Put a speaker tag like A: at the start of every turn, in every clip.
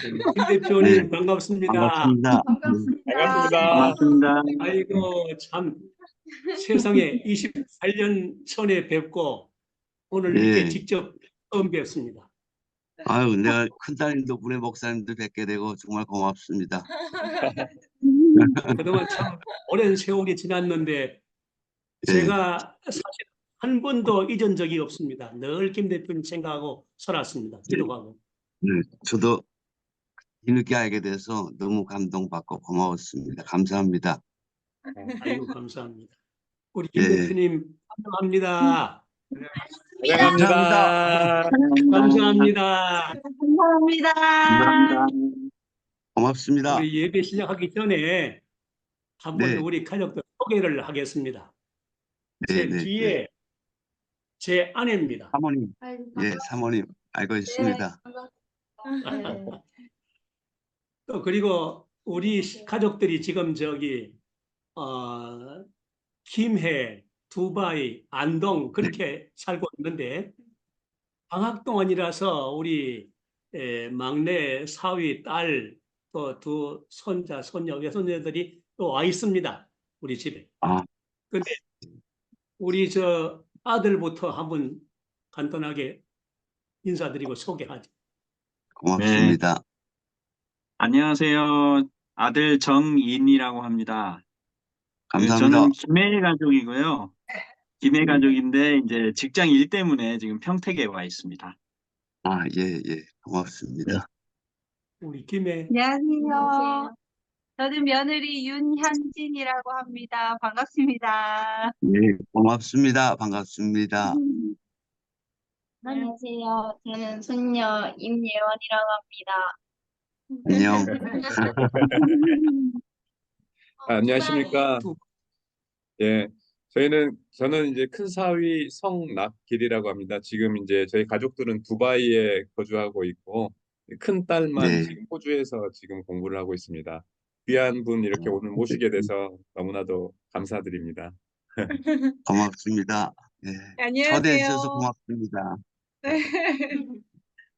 A: 김
B: 네,
A: 대표님 반갑습니다.
B: 반갑습니다.
C: 반갑습니다.
B: 반갑습니다.
A: 아이고 참 세상에 28년 전에 뵙고 오늘 이렇게
B: 예.
A: 직접 처음 뵙습니다.
B: 아유, 내가 큰딸님 덕분에 목사님도 뵙게 되고 정말 고맙습니다.
A: 그동안 참 오랜 세월이 지났는데
B: 예,
A: 제가 사실 한 번도 잊은 적이 없습니다. 늘 김 대표님 생각하고 살았습니다. 기도하고.
B: 네, 저도 뒤늦게 알게 돼서 너무 감동받고 고마웠습니다. 감사합니다.
A: 아이고 감사합니다. 우리 김
B: 예,
A: 대표님 환영합니다.
C: 감사합니다.
A: 감사합니다.
D: 감사합니다.
B: 감사합니다. 고맙습니다.
A: 우리 예배 시작하기 전에 한번
B: 네,
A: 우리 가족들 소개를 하겠습니다.
B: 네,
A: 제
B: 네, 네.
A: 뒤에 제 아내입니다.
B: 사모님, 예, 사모님 알고 있습니다.
A: 또 그리고 우리 가족들이 지금 김해, 두바이, 안동 그렇게 살고 있는데 방학 동안이라서 우리 막내 사위 딸 또 두 손자, 손녀, 외손녀들이 또 와 있습니다. 우리 집에.
B: 아,
A: 근데 우리 저 아들부터 한번 간단하게 인사드리고 소개하죠.
B: 고맙습니다.
E: 안녕하세요. 아들 정인이라고 합니다.
B: 감사합니다.
E: 저는 김해 가족이고요. 김해 가족인데 이제 직장 일 때문에 지금 평택에 와 있습니다.
B: 아, 예, 예, 고맙습니다.
A: 우리 김해
D: 안녕하세요. 저는 며느리 윤현진이라고 합니다. 반갑습니다.
B: 예, 고맙습니다. 반갑습니다.
F: 안녕하세요. 저는 손녀 임예원이라고 합니다.
B: 안녕.
C: 안녕하십니까. 예. 저는 이제 큰 사위 성낙길이라고 합니다. 지금 이제 저희 가족들은 두바이에 거주하고 있고, 큰 딸만
B: 네.
C: 지금 호주에서 지금 공부를 하고 있습니다. 귀한 분 이렇게 오늘 모시게 돼서 너무나도 감사드립니다.
B: 고맙습니다. 예, 초대해 주셔서
D: 안녕하세요.
B: 고맙습니다.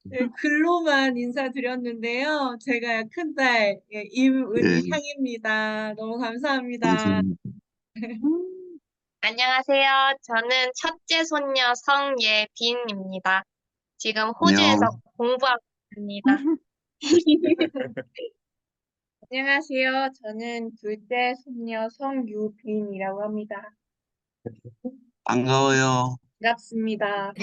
D: 네, 글로만 인사드렸는데요. 제가 큰딸 임은향입니다. 너무 감사합니다.
B: 감사합니다.
F: 안녕하세요. 저는 첫째 손녀 성예빈입니다. 지금 호주에서
B: 안녕.
F: 공부하고 있습니다.
D: 안녕하세요. 저는 둘째 손녀 성유빈이라고 합니다.
B: 반가워요.
D: 반갑습니다.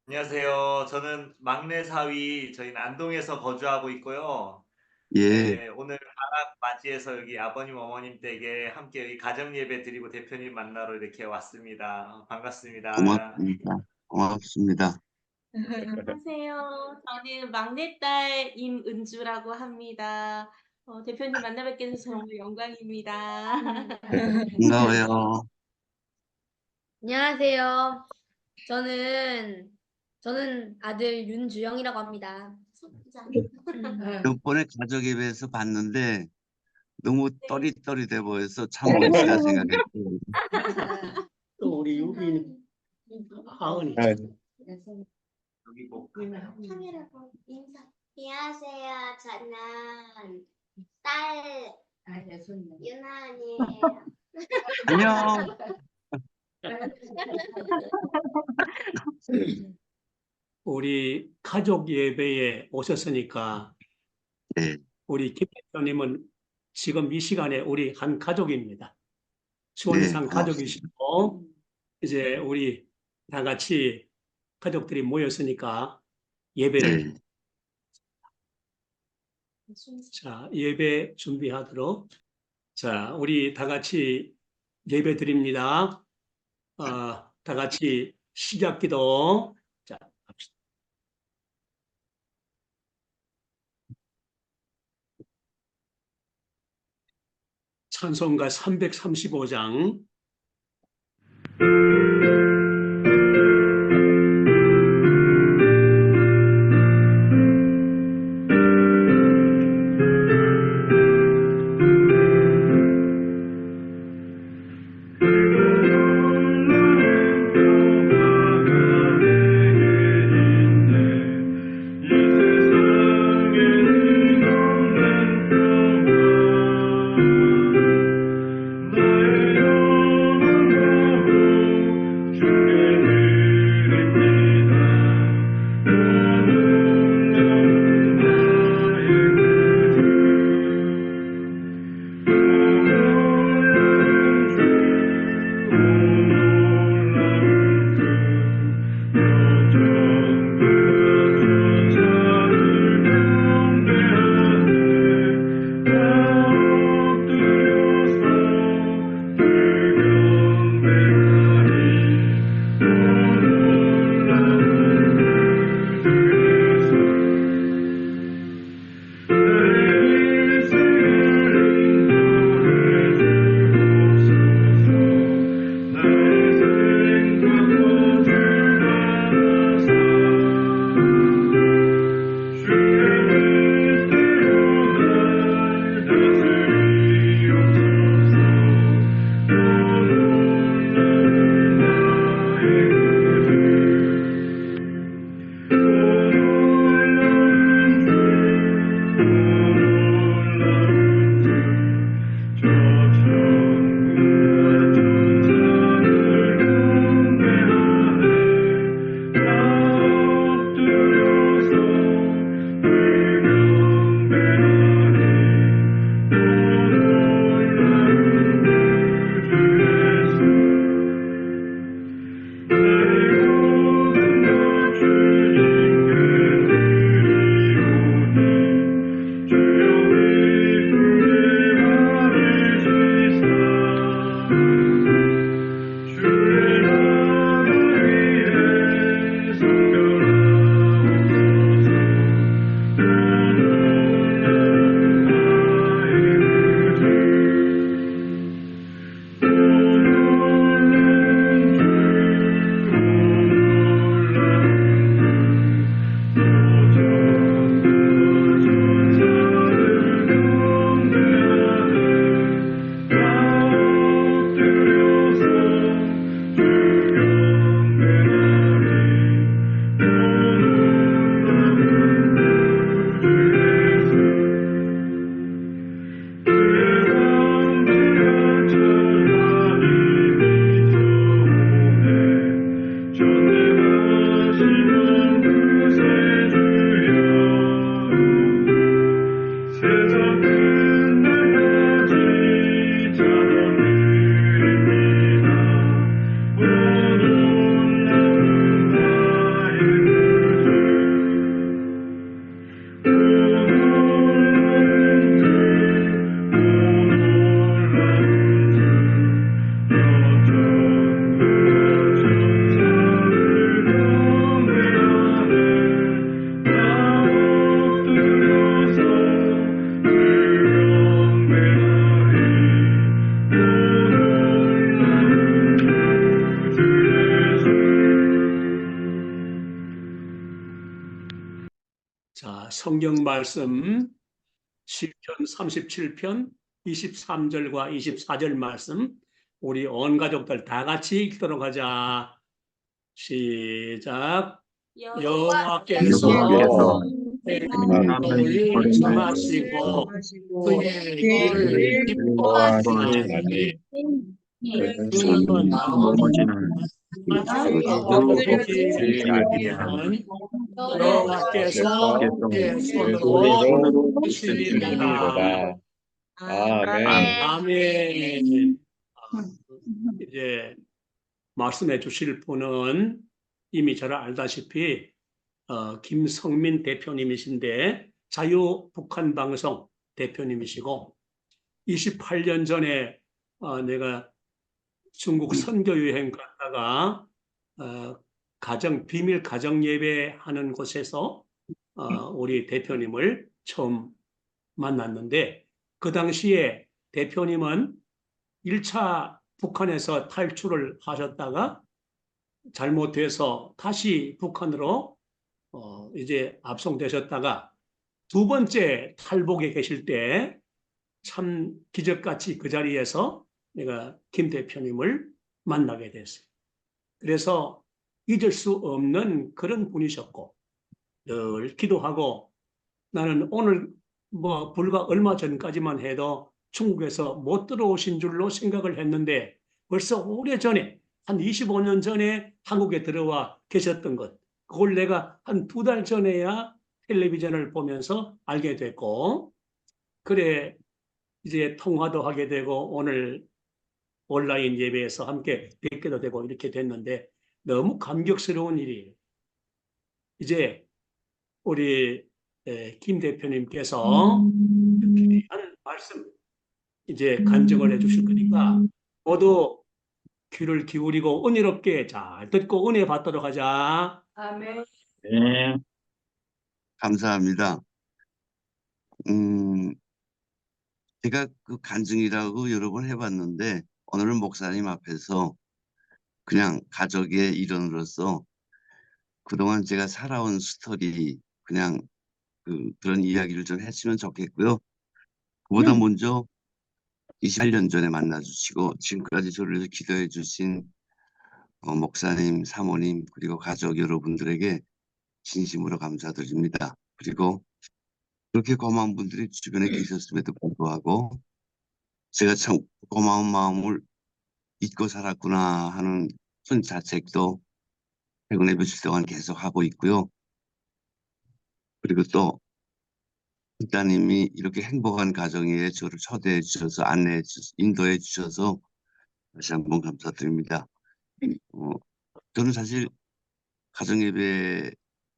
G: 안녕하세요. 저는 막내 사위, 저희는 안동에서 거주하고 있고요.
B: 예,
G: 네, 오늘 방학 맞이해서 여기 아버님, 어머님 댁에 함께 여기 가정 예배 드리고 대표님 만나러 이렇게 왔습니다. 반갑습니다.
B: 고맙습니다. 고맙습니다.
H: 안녕하세요. 저는 막내딸 임은주라고 합니다. 대표님 만나 뵙게 돼서 정말 영광입니다.
B: 반가워요.
I: 안녕하세요. 저는 아들 윤주영이라고 합니다.
B: 몇 번의 가족 예배에서 봤는데 너무 또릿또릿해 보여서 참 멋지다 생각했고.
A: 또 우리 유빈 하은이
C: 네.
G: 여기 뭐
H: 카메라로 인사. 안녕하세요. 저는 딸 유나은이에요.
B: 안녕.
A: 우리 가족 예배에 오셨으니까
B: 네,
A: 우리 김 대표님은 지금 이 시간에 우리 한 가족입니다. 수원산
B: 네,
A: 가족이시고 이제 우리 다 같이 가족들이 모였으니까 예배를
B: 네,
A: 자, 예배 준비하도록. 자, 우리 다 같이 예배 드립니다. 다 같이 시작 기도. 자, 합시다. 찬송가 335장.
J: 이 세상
A: 성경 말씀 시편 37편 23절과 24절 말씀 우리 온 가족들 다 같이 읽도록 하자. 시작. 여호와께서
C: 여호와께서
A: 백성을 청하시고 그의 길을 기뻐하시나니 그는
E: 넘어지는
A: 여호와께서 내 손으로 하시리로다.
C: 아멘.
A: 아멘. 이제 말씀해 주실 분은 이미 저를 알다시피 김성민 대표님이신데 자유북한방송 대표님이시고 28년 전에 내가 중국 선교 여행 갔다가 비밀 가정 예배 하는 곳에서 우리 대표님을 처음 만났는데 그 당시에 대표님은 1차 북한에서 탈출을 하셨다가 잘못돼서 다시 북한으로 이제 압송되셨다가 두 번째 탈북에 계실 때 참 기적같이 그 자리에서 내가 김 대표님을 만나게 됐어요. 그래서 잊을 수 없는 그런 분이셨고 늘 기도하고 나는 오늘 불과 얼마 전까지만 해도 중국에서 못 들어오신 줄로 생각을 했는데 벌써 오래전에 한 25년 전에 한국에 들어와 계셨던 것 그걸 내가 한 2달 전에야 텔레비전을 보면서 알게 됐고 그래 이제 통화도 하게 되고 오늘 온라인 예배에서 함께 뵙게도 되고 이렇게 됐는데 너무 감격스러운 일이에요. 이제 우리 김 대표님께서 귀한 말씀 이제 간증을 해주실 거니까 모두 귀를 기울이고 은혜롭게 잘 듣고 은혜 받도록 하자.
D: 아멘.
E: 네.
B: 감사합니다. 제가 그 간증이라고 여러 번 해봤는데 오늘은 목사님 앞에서 그냥 가족의 일원으로서 그동안 제가 살아온 스토리 그냥 그런 이야기를 좀 했으면 좋겠고요. 그보다 먼저 28년 전에 만나주시고 지금까지 저를 위해서 기도해 주신 목사님, 사모님 그리고 가족 여러분들에게 진심으로 감사드립니다. 그리고 그렇게 고마운 분들이 주변에 계셨음에도 불구하고 제가 참 고마운 마음을 잊고 살았구나 하는 손자책도 최근에 며칠 동안 계속 하고 있고요. 그리고 또 따님이 이렇게 행복한 가정에 저를 초대해 주셔서 안내해 주셔서 인도해 주셔서 다시 한번 감사드립니다. 저는 사실 가정예배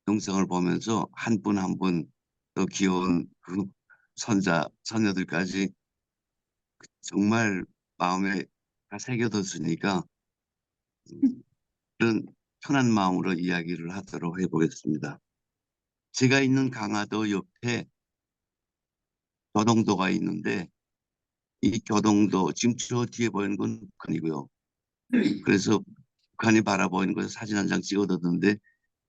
B: 영상을 보면서 한 분 한 분 더 귀여운 그 손녀들까지 정말 마음에 다 새겨뒀으니까 그런 편한 마음으로 이야기를 하도록 해보겠습니다. 제가 있는 강화도 옆에 교동도가 있는데 이 교동도 지금 저 뒤에 보이는 건 북한이고요. 그래서 북한이 바라보이는 곳에 사진 한 장 찍어뒀는데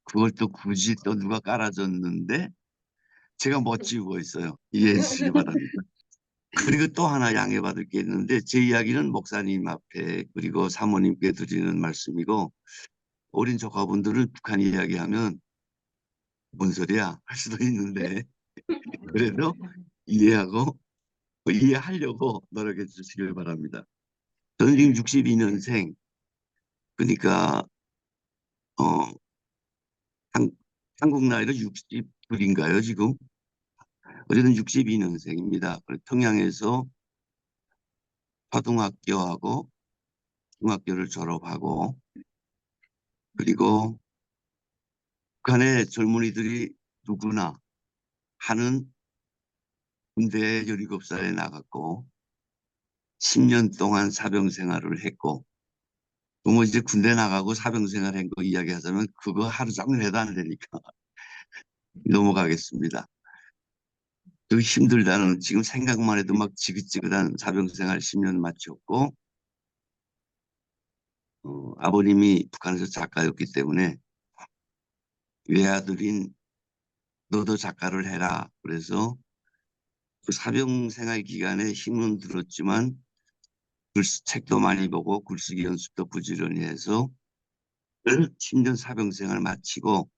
B: 그걸 또 굳이 또 누가 깔아줬는데 제가 못 지우고 있어요. 이해해 주시기 바랍니다. 그리고 또 하나 양해받을 게 있는데 제 이야기는 목사님 앞에 그리고 사모님께 드리는 말씀이고 어린 조카분들은 북한 이야기하면 뭔 소리야 할 수도 있는데 그래도 이해하려고 노력해 주시길 바랍니다. 저는 지금 62년생 그러니까 한국 나이로 62인가요 지금? 어쨌든 62년생입니다. 평양에서 초등학교하고 중학교를 졸업하고 그리고 북한의 젊은이들이 누구나 하는 군대에 17살에 나갔고 10년 동안 사병 생활을 했고 뭐 이제 군대 나가고 사병 생활한 거 이야기하자면 그거 하루 종일 해도 안 되니까 넘어가겠습니다. 그 힘들다는 지금 생각만 해도 막 지긋지긋한 사병 생활 10년 마쳤고 아버님이 북한에서 작가였기 때문에 외아들인 너도 작가를 해라. 그래서 그 사병 생활 기간에 힘은 들었지만 책도 많이 보고 글쓰기 연습도 부지런히 해서 10년 사병 생활 마치고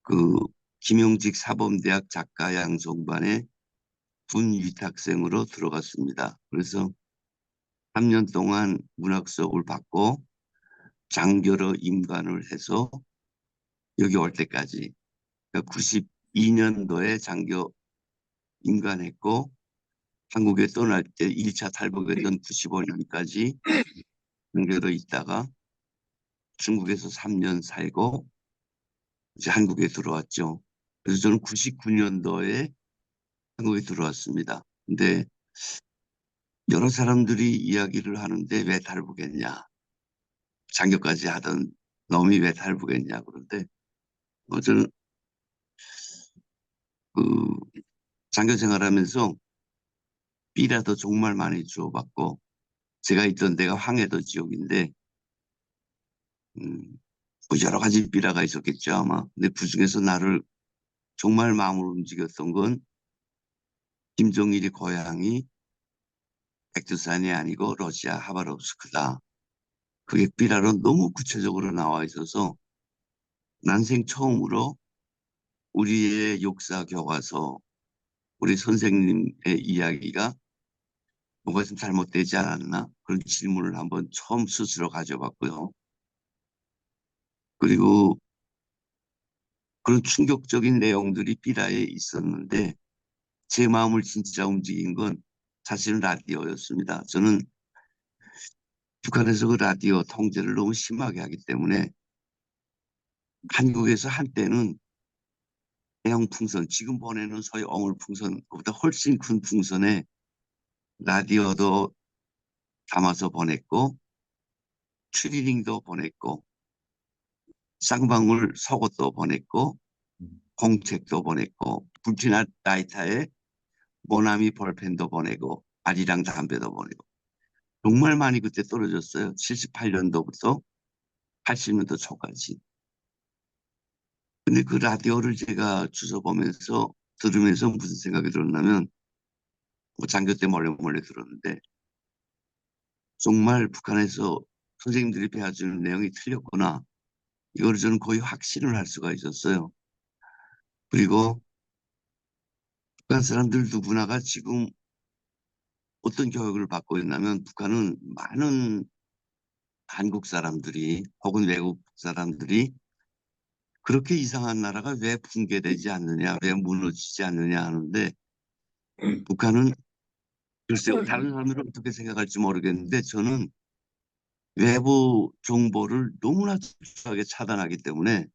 B: 그 김용직 사범대학 작가 양성반에 분위탁생으로 들어갔습니다. 그래서 3년 동안 문학 수업을 받고 장교로 임관을 해서 여기 올 때까지, 그러니까 92년도에 장교 임관했고 한국에 떠날 때 1차 탈북했던 95년까지 장교로 있다가 중국에서 3년 살고 이제 한국에 들어왔죠. 그래서 저는 99년도에 한국에 들어왔습니다. 근데 여러 사람들이 이야기를 하는데 왜 탈북했냐, 장교까지 하던 놈이 왜 탈북했냐. 그런데 저는 그 장교 생활하면서 삐라도 정말 많이 주워받고, 제가 있던 데가 황해도 지역인데 뭐 여러 가지 삐라가 있었겠죠 아마. 근데 그중에서 나를 정말 마음을 움직였던 건 김정일이 고향이 백두산이 아니고 러시아 하바롭스크다. 그게 삐라로 너무 구체적으로 나와 있어서 난생 처음으로 우리의 역사 교과서, 우리 선생님의 이야기가 뭐가 좀 잘못되지 않았나, 그런 질문을 한번 처음 스스로 가져봤고요. 그리고 그런 충격적인 내용들이 삐라에 있었는데 제 마음을 진짜 움직인 건 사실은 라디오였습니다. 저는 북한에서 그 라디오 통제를 너무 심하게 하기 때문에 한국에서 한때는 대형 풍선, 지금 보내는 소위 어물풍선보다 훨씬 큰 풍선에 라디오도 담아서 보냈고 추리닝도 보냈고 쌍방울 속옷도 보냈고 공책도 보냈고 불티나 라이터에 모나미 볼펜도 보내고 아리랑 담배도 보내고 정말 많이 그때 떨어졌어요. 78년도부터 80년도 초까지. 근데 그 라디오를 제가 주워 보면서 들으면서 무슨 생각이 들었냐면, 뭐 장교 때 몰래 들었는데 정말 북한에서 선생님들이 배워주는 내용이 틀렸구나. 이걸 저는 거의 확신을 할 수가 있었어요. 그리고 북한 사람들 누구나가 지금 어떤 교육을 받고 있냐면, 북한은 많은 한국 사람들이 혹은 외국 사람들이 그렇게 이상한 나라가 왜 붕괴되지 않느냐, 왜 무너지지 않느냐 하는데, 북한은 글쎄요, 다른 사람들은 어떻게 생각할지 모르겠는데 저는 외부 정보를 너무나 철저하게 차단하기 때문에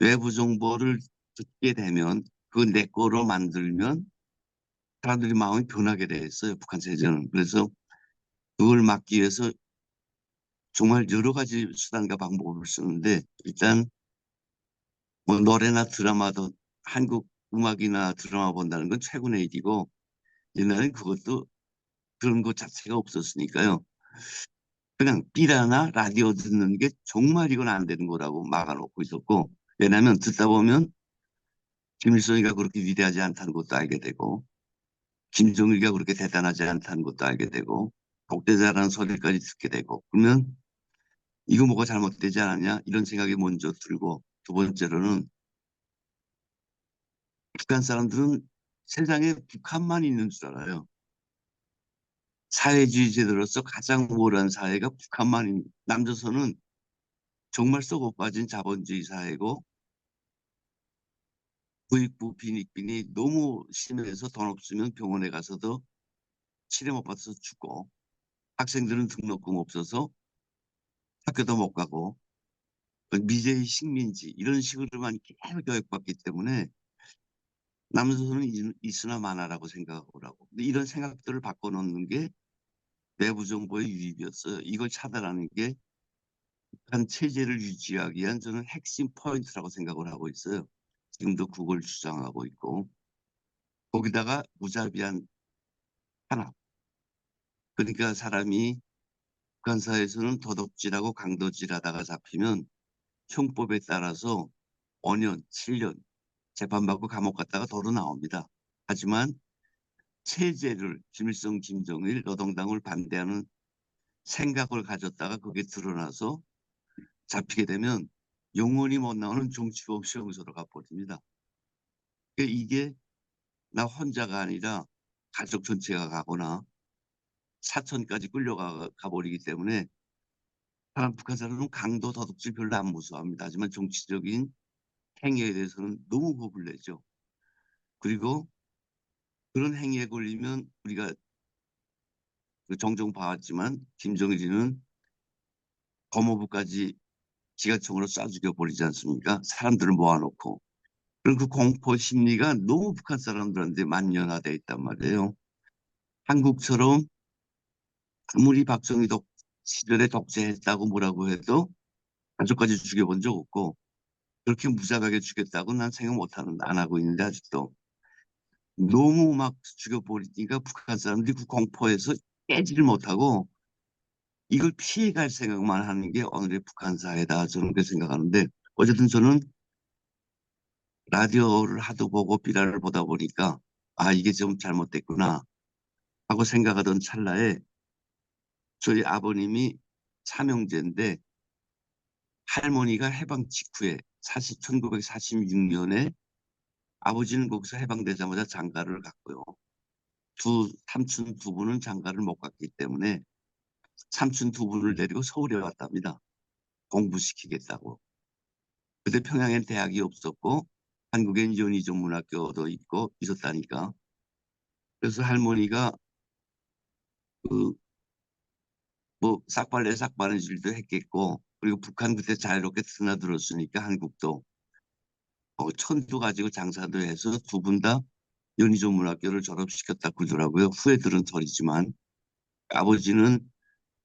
B: 외부 정보를 듣게 되면 그걸 내 거로 만들면 사람들이 마음이 변하게 돼 있어요, 북한 세계는. 그래서 그걸 막기 위해서 정말 여러 가지 수단과 방법을 쓰는데, 일단 뭐 노래나 드라마도, 한국 음악이나 드라마 본다는 건 최고의 일이고, 옛날엔 그것도 그런 것 자체가 없었으니까요. 그냥 삐라나 라디오 듣는 게 정말 이건 안 되는 거라고 막아놓고 있었고, 왜냐하면 듣다 보면 김일성이가 그렇게 위대하지 않다는 것도 알게 되고 김정일이가 그렇게 대단하지 않다는 것도 알게 되고 독재자라는 소리까지 듣게 되고, 그러면 이거 뭐가 잘못되지 않았냐 이런 생각이 먼저 들고, 두 번째로는 북한 사람들은 세상에 북한만 있는 줄 알아요. 사회주의 제도로서 가장 우월한 사회가 북한만, 남조선은 정말 썩어 빠진 자본주의 사회고 부익부 빈익빈이 너무 심해서 돈 없으면 병원에 가서도 치료 못 받아서 죽고, 학생들은 등록금 없어서 학교도 못 가고 미제의 식민지 이런 식으로만 계속 교육받기 때문에 남조선은 있으나 마나라고 생각하고, 근데 이런 생각들을 바꿔놓는 게 내부 정보의 유입이었어요. 이걸 차단하는 게 북한 체제를 유지하기 위한 저는 핵심 포인트라고 생각을 하고 있어요. 지금도 그걸 주장하고 있고, 거기다가 무자비한 탄압. 그러니까 사람이 북한 사회에서는 도둑질하고 강도질하다가 잡히면 형법에 따라서 5년, 7년, 재판받고 감옥 갔다가 도로 나옵니다. 하지만 체제를 김일성, 김정일, 노동당을 반대하는 생각을 가졌다가 그게 드러나서 잡히게 되면 영원히 못 나오는 정치범 수용소로 가버립니다. 이게 나 혼자가 아니라 가족 전체가 가거나 사천까지 끌려가 버리기 때문에 북한 사람은 강도 도둑질 별로 안 무서워합니다. 하지만 정치적인 행위에 대해서는 너무 겁을 내죠. 그리고 그런 행위에 걸리면 우리가 종종 봐왔지만 김정일이는 법무부까지 기관총으로 쏴 죽여버리지 않습니까? 사람들을 모아놓고. 그런 그 공포 심리가 너무 북한 사람들한테 만연화되어 있단 말이에요. 한국처럼 아무리 박정희 시절에 독재했다고 뭐라고 해도 가족까지 죽여본 적 없고 그렇게 무자비하게 죽였다고 난 생각 안 하고 있는데 아직도 너무 막 죽여버리니까 북한 사람들이 그 공포에서 깨지를 못하고 이걸 피해갈 생각만 하는 게 오늘의 북한 사회다. 저는 그렇게 생각하는데 어쨌든 저는 라디오를 하도 보고 비라를 보다 보니까 아 이게 좀 잘못됐구나 하고 생각하던 찰나에 저희 아버님이 삼형제인데 할머니가 해방 직후에 1946년에 아버지는 거기서 해방되자마자 장가를 갔고요. 삼촌 두 분은 장가를 못 갔기 때문에 삼촌 두 분을 데리고 서울에 왔답니다. 공부시키겠다고. 그때 평양엔 대학이 없었고 한국엔 연희전문학교도 있고 있었다니까. 그래서 할머니가 그 뭐 싹발레 싹바느질도 했겠고 그리고 북한 그때 자유롭게 드나들었으니까 한국도 천도 가지고 장사도 해서 두 분 다 연희전문학교를 졸업시켰다 그러더라고요. 후에 들은 소리지만 아버지는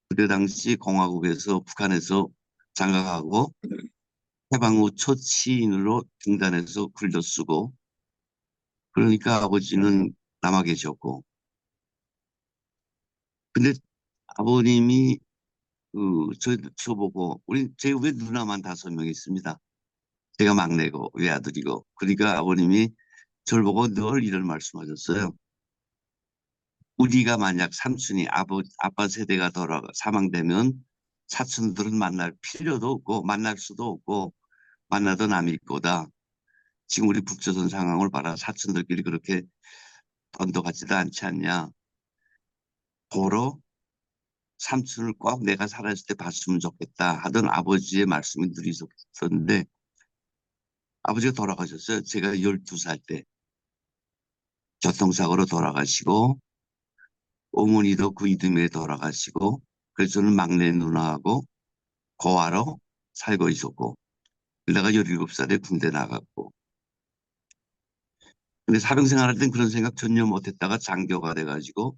B: 그때 당시 공화국에서 북한에서 장가가고 해방 후 첫 시인으로 등단해서 글도 쓰고 그러니까 아버지는 남아 계셨고 근데 아버님이 저보고 제 위에 누나만 5명 있습니다. 제가 막내고 외아들이고 그러니까 아버님이 저를 보고 늘 이런 말씀하셨어요. 우리가 만약 삼촌이 아빠 세대가 사망되면 사촌들은 만날 필요도 없고 만날 수도 없고 만나도 남일 거다. 지금 우리 북조선 상황을 봐라. 사촌들끼리 그렇게 돈도 같지도 않지 않냐. 보러 삼촌을 꼭 내가 살아있을 때 봤으면 좋겠다 하던 아버지의 말씀이 늘 있었는데 아버지가 돌아가셨어요. 제가 12살 때 교통사고로 돌아가시고 어머니도 그 이듬해에 돌아가시고 그래서 저는 막내 누나하고 고아로 살고 있었고 내가 17살에 군대 나갔고 근데 사병생활할 땐 그런 생각 전혀 못했다가 장교가 돼가지고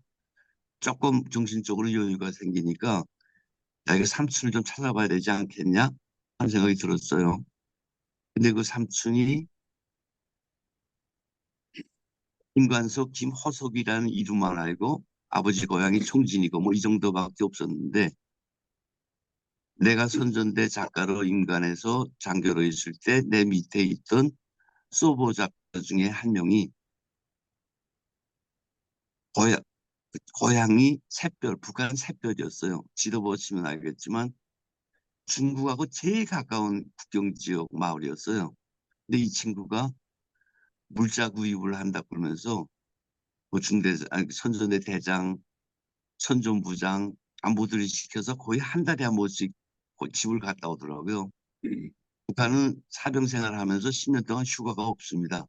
B: 조금 정신적으로 여유가 생기니까 야 이거 삼촌을 좀 찾아봐야 되지 않겠냐 하는 생각이 들었어요. 근데 그 삼촌이 김관석, 김호석이라는 이름만 알고 아버지 고향이 총진이고 뭐 이 정도밖에 없었는데 내가 선전대 작가로 인간에서 장교로 있을 때 내 밑에 있던 소보 작가 중에 한 명이 고향이 샛별, 북한 샛별이었어요. 지도 보시면 알겠지만 중국하고 제일 가까운 국경 지역 마을이었어요. 근데 이 친구가 물자 구입을 한다 그러면서 뭐 선전대 대장, 선전부장 안보들이 시켜서 거의 한 달에 한 번씩 집을 갔다 오더라고요. 북한은 사병 생활하면서 10년 동안 휴가가 없습니다.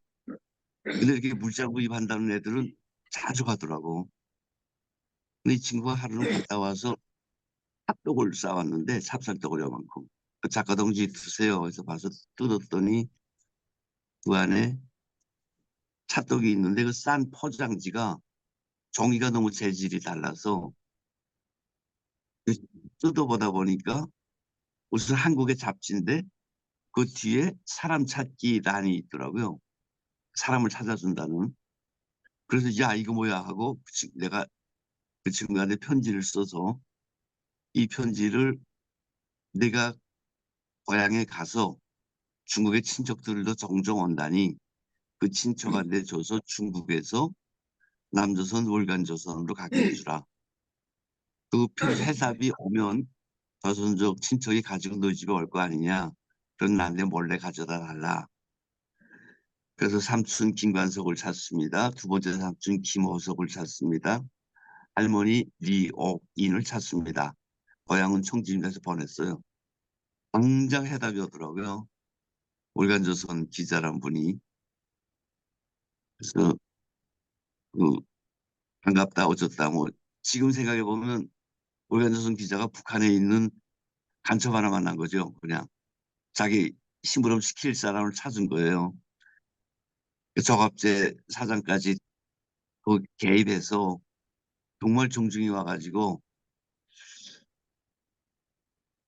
B: 근데 이렇게 물자 구입한다는 애들은 자주 가더라고. 근데 이 친구가 하루는 갔다 와서 핫도그를 싸왔는데 찹쌀떡을 요만큼. 그 작가 동지 드세요. 그래서 봐서 뜯었더니 그 안에 찰떡이 있는데 그 싼 포장지가 종이가 너무 재질이 달라서 뜯어보다 보니까 무슨 한국의 잡지인데 그 뒤에 사람 찾기 란이 있더라고요. 사람을 찾아준다는. 그래서 야 이거 뭐야 하고 내가 그 친구한테 편지를 써서 이 편지를 내가 고향에 가서 중국의 친척들도 종종 온다니 그 친척한테 줘서 중국에서 남조선 월간조선으로 가게 해주라. 그 회사비 오면 조선족 친척이 가지고 너희 집에 올 거 아니냐. 그럼 나한테 몰래 가져다 달라. 그래서 삼촌 김관석을 찾습니다. 두 번째 삼촌 김호석을 찾습니다. 할머니 리옥인을 찾습니다. 고향은 청진에서 보냈어요. 당장 해답이 오더라고요. 월간조선 기자란 분이. 그래서 그 반갑다 어쩌다 뭐 지금 생각해 보면 월간조선 기자가 북한에 있는 간첩 하나 만난 거죠. 그냥 자기 심부름 시킬 사람을 찾은 거예요. 조갑제 사장까지 그 개입해서 정말 정중히 와가지고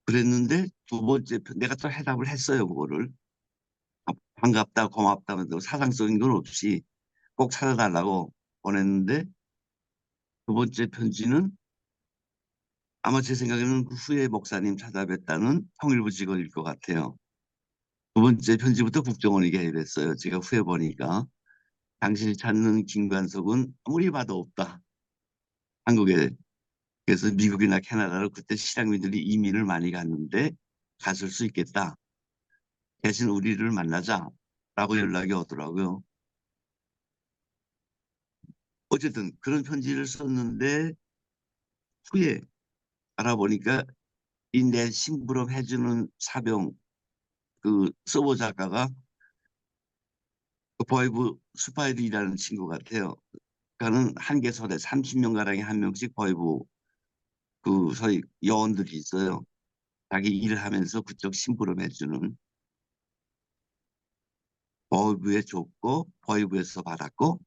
B: 그랬는데 두 번째 내가 또 해답을 했어요. 그거를 반갑다 고맙다면서 사상적인 건 없이 꼭 찾아달라고 보냈는데 두 번째 편지는 아마 제 생각에는 그 후에 목사님 찾아뵀다는 통일부 직원일 것 같아요. 두 번째 편지부터 국정원이 개입했어요. 제가 후에 보니까 당신이 찾는 김관석은 아무리 봐도 없다. 한국에. 그래서 미국이나 캐나다로 그때 실향민들이 이민을 많이 갔는데 갔을 수 있겠다. 대신 우리를 만나자. 라고 연락이 오더라고요. 어쨌든 그런 편지를 썼는데 후에 알아보니까 이 내 심부름 해주는 사병 그 서버 작가가 그 보이브 스파이들이라는 친구 같아요. 그는 한개 소대 30명가량이 한 명씩 보이브 그 소위 요원들이 있어요. 자기 일을 하면서 그쪽 심부름 해주는 보이브에 줬고 보이브에서 받았고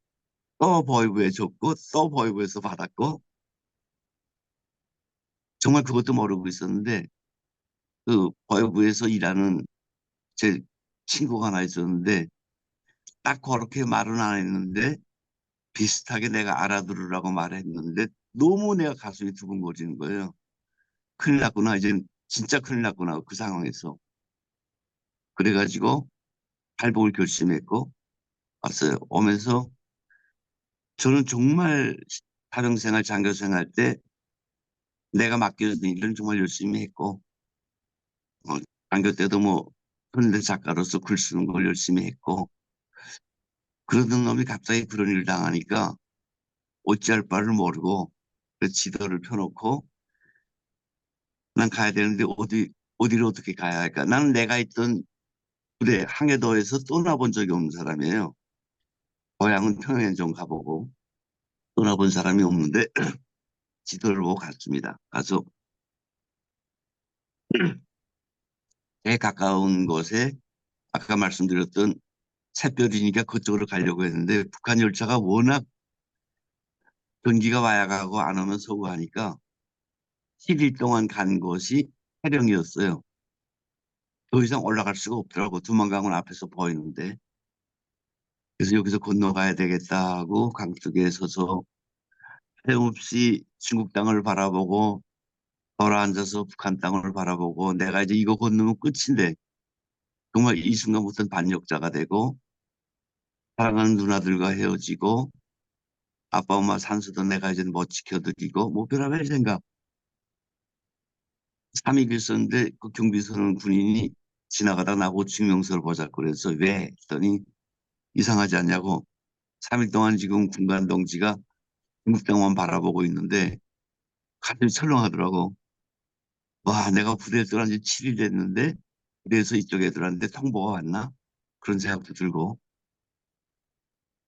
B: 또 보이브에 줬고 또 보이브에서 받았고 정말 그것도 모르고 있었는데 그 보이브에서 일하는 제 친구가 하나 있었는데 딱 그렇게 말은 안 했는데 비슷하게 내가 알아들으라고 말했는데 너무 내가 가슴이 두근거리는 거예요. 큰일 났구나. 이제 진짜 큰일 났구나. 그 상황에서. 그래가지고 발복을 결심했고 왔어요. 오면서 저는 정말 사병생활, 장교생활 때 내가 맡겨진 일은 정말 열심히 했고 장교 때도 뭐 현대 작가로서 글 쓰는 걸 열심히 했고 그러던 놈이 갑자기 그런 일을 당하니까 어찌할 바를 모르고 그 지도를 펴놓고 난 가야 되는데 어디를 어떻게 가야 할까? 나는 내가 있던 부대 항해도에서 떠나본 적이 없는 사람이에요. 고향은 평양에 좀 가보고 떠나본 사람이 없는데 지도를 보고 갔습니다. 가서 제일 가까운 곳에 아까 말씀드렸던 샛별이니까 그쪽으로 가려고 했는데 북한 열차가 워낙 전기가 와야 가고 안 오면 서고 하니까 7일 동안 간 곳이 해령이었어요. 더 이상 올라갈 수가 없더라고. 두만강은 앞에서 보이는데. 그래서 여기서 건너가야 되겠다 하고 강쪽에 서서 하염없이 중국 땅을 바라보고 돌아 앉아서 북한 땅을 바라보고 내가 이제 이거 건너면 끝인데 정말 이 순간부터는 반역자가 되고 사랑하는 누나들과 헤어지고 아빠 엄마 산소도 내가 이제 못 지켜드리고 뭐 별의별 생각 3일 있었는데 그 경비서는 군인이 지나가다 나보고 증명서를 보자고 그래서 왜? 했더니 이상하지 않냐고 3일 동안 지금 군간 동지가 중국 땅만 바라보고 있는데 가슴이 철렁하더라고. 와 내가 부대에 들어간 지 7일 됐는데 부대에서 이쪽 애들한테 통보가 왔나? 그런 생각도 들고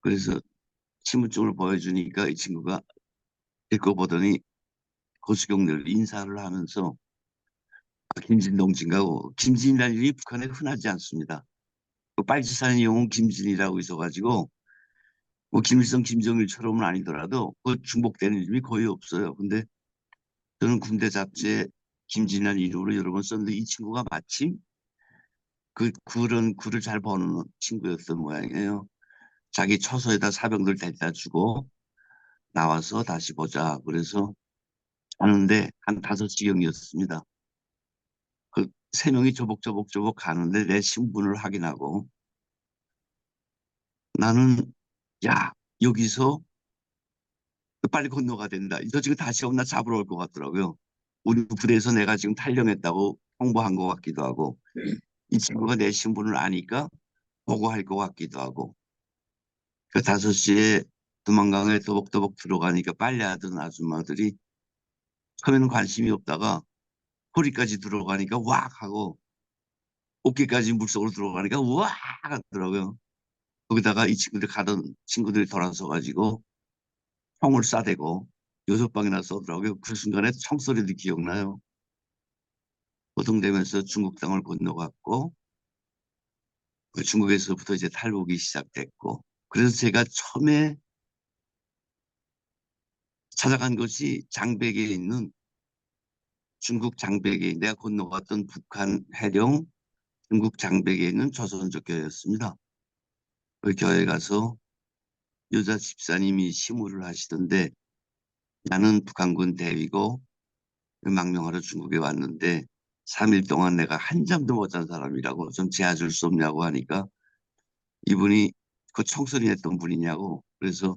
B: 그래서 신분증을 보여주니까 이 친구가 읽고 보더니 고수경들 인사를 하면서 김진 동지인가고 김진이라는 이름이 북한에 흔하지 않습니다. 그 빨치산 영웅 김진이라고 있어가지고 뭐 김일성 김정일처럼은 아니더라도 그 중복되는 이름이 거의 없어요. 근데 저는 군대 잡지에 김진이라는 이름으로 여러 번 썼는데 이 친구가 마침 그런 글을 잘 보는 친구였던 모양이에요. 자기 처소에다 사병들 데려다 주고 나와서 다시 보자. 그래서 가는데 한 5시경이었습니다. 그 3명이 조복조복 가는데 내 신분을 확인하고 나는 야 여기서 빨리 건너가야 된다. 저 지금 다시 오면 나 잡으러 올 것 같더라고요. 우리 부대에서 내가 지금 탈영했다고 홍보한 것 같기도 하고 이 친구가 내 신분을 아니까 보고할 것 같기도 하고 그 5시에 두만강에 더벅더벅 들어가니까 빨래하던 아줌마들이 처음에는 관심이 없다가 허리까지 들어가니까 왁 하고 어깨까지 물속으로 들어가니까 왁 하더라고요. 거기다가 이 친구들 가던 친구들이 돌아서 가지고 총을 쏴대고 6방이나 쏘더라고요. 그 순간에 총소리도 기억나요. 호통되면서 중국 땅을 건너갔고 중국에서부터 이제 탈북이 시작됐고 그래서 제가 처음에 찾아간 것이 장백에 있는 중국 장백에 내가 건너갔던 북한 해령 중국 장백에 있는 조선족 교회였습니다. 그 교회 가서 여자 집사님이 시무를 하시던데 나는 북한군 대위고 망명하러 중국에 왔는데 3일 동안 내가 한 잠도 못 잔 사람이라고 좀 재워줄 수 없냐고 하니까 이분이 그 총선이 했던 분이냐고 그래서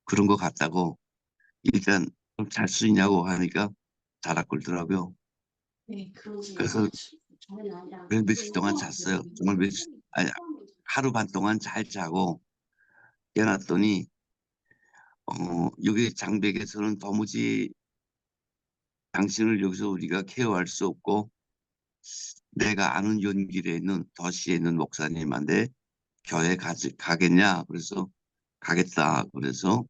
B: 그런 거 같다고 일단 좀 잘 수 있냐고 하니까 자락 걸더라고요. 그래서 며칠 동안 잤어요. 정말 아니, 하루 반 동안 잘 자고 깨어났더니 여기 장백에서는 도무지 당신을 여기서 우리가 케어할 수 없고 내가 아는 연길에 있는 도시에 있는 목사님한테 교회 가겠냐 그래서 가겠다 그래서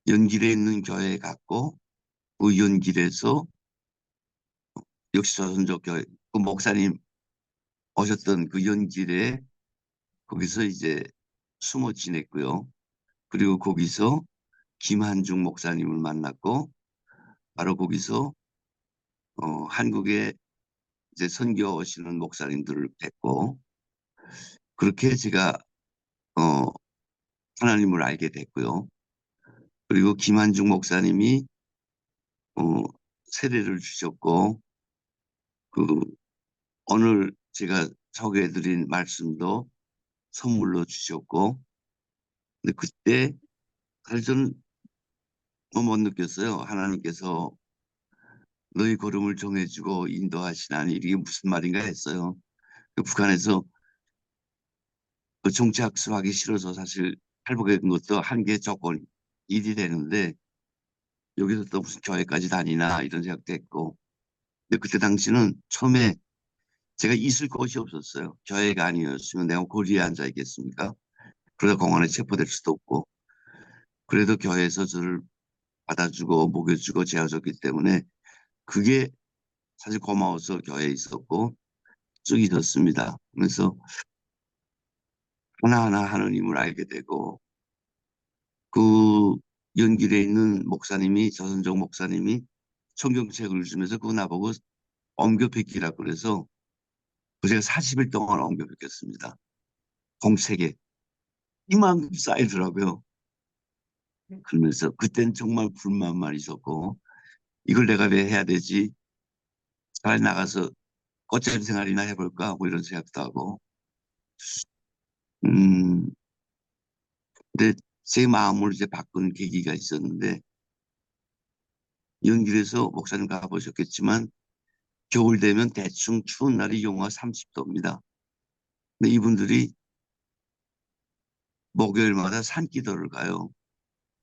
B: 연길에 있는 교회에 갔고 그 연길에서 역시 조선족 교회 그 목사님 오셨던 그 연길에 거기서 이제 숨어 지냈고요. 그리고 거기서 김한중 목사님을 만났고 바로 거기서 한국에 이제 선교 오시는 목사님들을 뵙고 그렇게 제가 어, 하나님을 알게 됐고요. 그리고 김한중 목사님이 세례를 주셨고 그 오늘 제가 소개해드린 말씀도 선물로 주셨고 근데 그때 사실 저는 못 느꼈어요. 하나님께서 너희 걸음을 정해주고 인도하시나니 이게 무슨 말인가 했어요. 그 북한에서 그 정치학습하기 싫어서 사실 탈북한 것도 한계 조건 일이 되는데 여기서 또 무슨 교회까지 다니나 이런 생각도 했고 근데 그때 당시는 처음에 제가 있을 곳이 없었어요. 교회가 아니었으면 내가 거리에 앉아 있겠습니까? 그러다 공안에 체포될 수도 없고 그래도 교회에서 저를 받아주고 먹여주고 재워줬기 때문에 그게 사실 고마워서 교회에 있었고 쭉 있었습니다. 그래서 하나하나 하느님을 알게 되고 그 연길에 있는 목사님이 조선족 목사님이 성경책을 주면서 그거 나보고 옮겨 뵙기라고 그래서 제가 40일 동안 옮겨 뵙겠습니다. 공책에 이만큼 쌓이더라고요. 그러면서 그땐 정말 불만만 있었고 이걸 내가 왜 해야 되지? 차라리 나가서 꽃잡이 생활이나 해볼까? 뭐 이런 생각도 하고 근데 제 마음을 이제 바꾼 계기가 있었는데 연길에서 목사님 가보셨겠지만 겨울 되면 대충 추운 날이 영하 30도입니다. 근데 이분들이 목요일마다 산기도를 가요.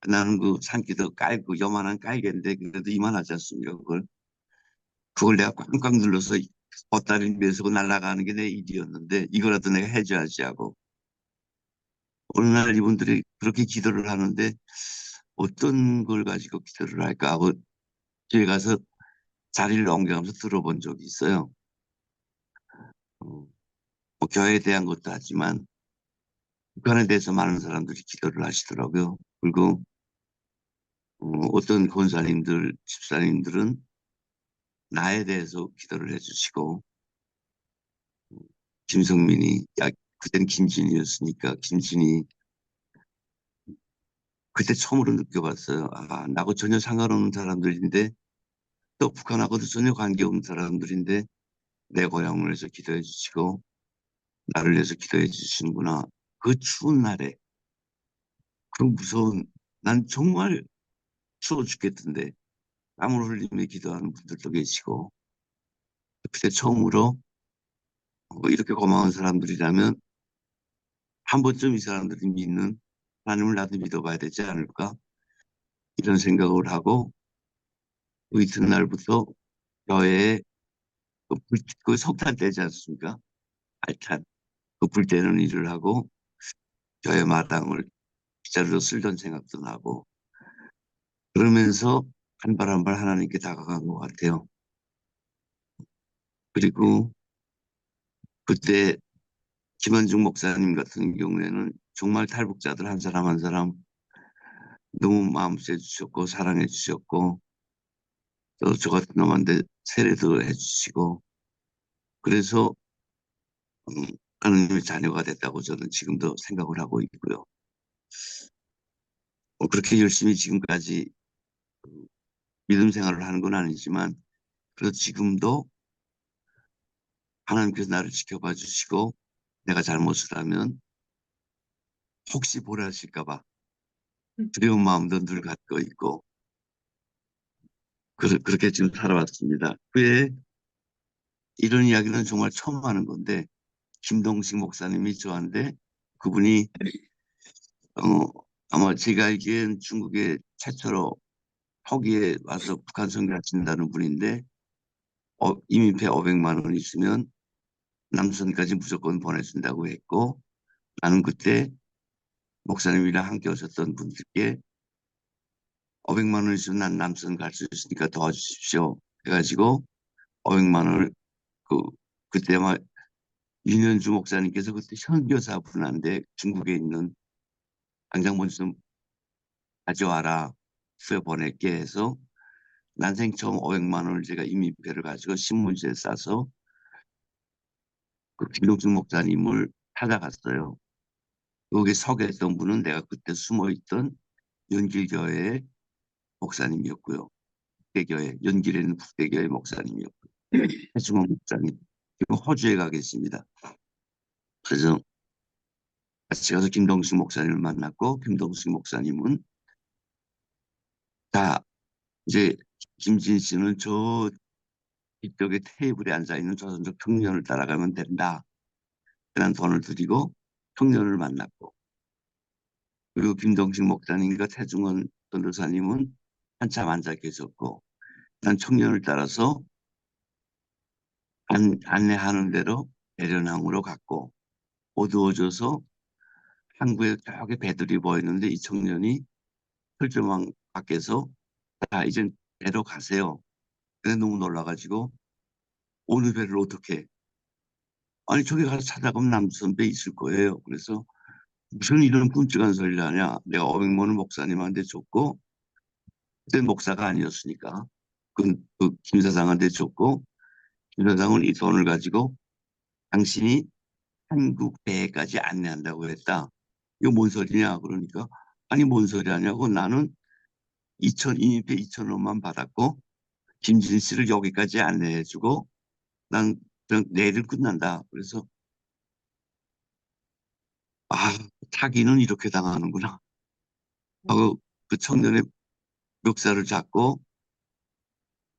B: 나는 그 산기도 깔고 요만한 깔개인데 그래도 이만하지 않습니까? 그걸 내가 꽉꽉 눌러서 보따리 메고 날아가는 게 내 일이었는데 이거라도 내가 해줘야지 하고 어느 날 이분들이 그렇게 기도를 하는데 어떤 걸 가지고 기도를 할까 하고 뒤에 가서 자리를 옮겨가면서 들어본 적이 있어요. 뭐 교회에 대한 것도 하지만 북한에 대해서 많은 사람들이 기도를 하시더라고요. 그리고 어떤 권사님들, 집사님들은 나에 대해서 기도를 해주시고 김성민이 그땐 김진이었으니까 김진이 그때 처음으로 느껴봤어요. 아, 나하고 전혀 상관없는 사람들인데 또 북한하고도 전혀 관계없는 사람들인데 내 고향을 위해서 기도해 주시고 나를 위해서 기도해 주시는구나. 그 추운 날에 그 무서운 난 정말 추워 죽겠던데 땀을 흘리며 기도하는 분들도 계시고 그때 처음으로 이렇게 고마운 사람들이라면 한 번쯤 이 사람들이 믿는 하나님을 나도 믿어봐야 되지 않을까 이런 생각을 하고 그 이튿날부터 교회에 그 석탄 떼지 않습니까? 알탄 그 불 때는 일을 하고 교회 마당을 빗자루로 쓸던 생각도 나고 그러면서 한 발 한 발 하나님께 다가간 것 같아요. 그리고 그때 김한중 목사님 같은 경우에는 정말 탈북자들 한 사람 한 사람 너무 마음 쎄 주셨고 사랑해 주셨고 또 저 같은 놈한테 세례도 해주시고 그래서 하나님의 자녀가 됐다고 저는 지금도 생각을 하고 있고요. 그렇게 열심히 지금까지 믿음 생활을 하는 건 아니지만 그래도 지금도 하나님께서 나를 지켜봐 주시고 내가 잘못을 하면 혹시 보라실까 봐 두려운 마음도 늘 갖고 있고 그렇게 지금 살아왔습니다. 그에 이런 이야기는 정말 처음 하는 건데 김동식 목사님이 저한테 그분이 아마 제가 알기엔 중국에 최초로 서기에 와서 북한 선교 하신다는 분인데 이민폐 500만 원 있으면 남선까지 무조건 보내준다고 했고 나는 그때 목사님이랑 함께 오셨던 분들께 500만 원 있으면 난 남선 갈 수 있으니까 도와주십시오 해가지고 500만 원을 그때 아마 윤현주 목사님께서 그때 선교사 분한테 중국에 있는 당장 먼저 가져와라 수에 보낼게 해서 난생 처음 500만 원을 제가 이민표를 가지고 신문지에 싸서 그 김동준 목사님을 찾아갔어요. 거기 서 계셨던 분은 내가 그때 숨어있던 연길교회의 목사님이었고요. 북대교회, 연길에 있는 북대교회 목사님이었고요. 해중원 목사님, 지금 호주에 가 계십니다. 그래서 같이 가서 김동식 목사님을 만났고 김동식 목사님은 자 이제 김진 씨는 저 뒤쪽에 테이블에 앉아있는 조선족 청년을 따라가면 된다. 그런 돈을 드리고 청년을 만났고 그리고 김동식 목사님과 태중원 전도사님은 한참 앉아 계셨고 난 청년을 따라서 안내하는 대로 대련항으로 갔고 어두워져서 항구에 저기 배들이 보이는데 이 청년이 철조망 밖에서 자 이젠 배로 가세요. 그래 너무 놀라가지고 어느 배를 어떻게 아니 저기 가서 찾아가면 남선배 있을 거예요. 그래서 무슨 이런 끔찍한 소리를 하냐. 내가 500만 원 목사님한테 줬고 그때 목사가 아니었으니까 김 사장한테 줬고 김 사장은 이 돈을 가지고 당신이 한국 배까지 안내한다고 했다. 이거 뭔 소리냐 그러니까 아니 뭔 소리 하냐고 나는 이민폐 2천 원만 받았고 김진 씨를 여기까지 안내해주고 난 그냥 내일 끝난다. 그래서 사기는 이렇게 당하는구나 하고 그 청년의 멱살을 잡고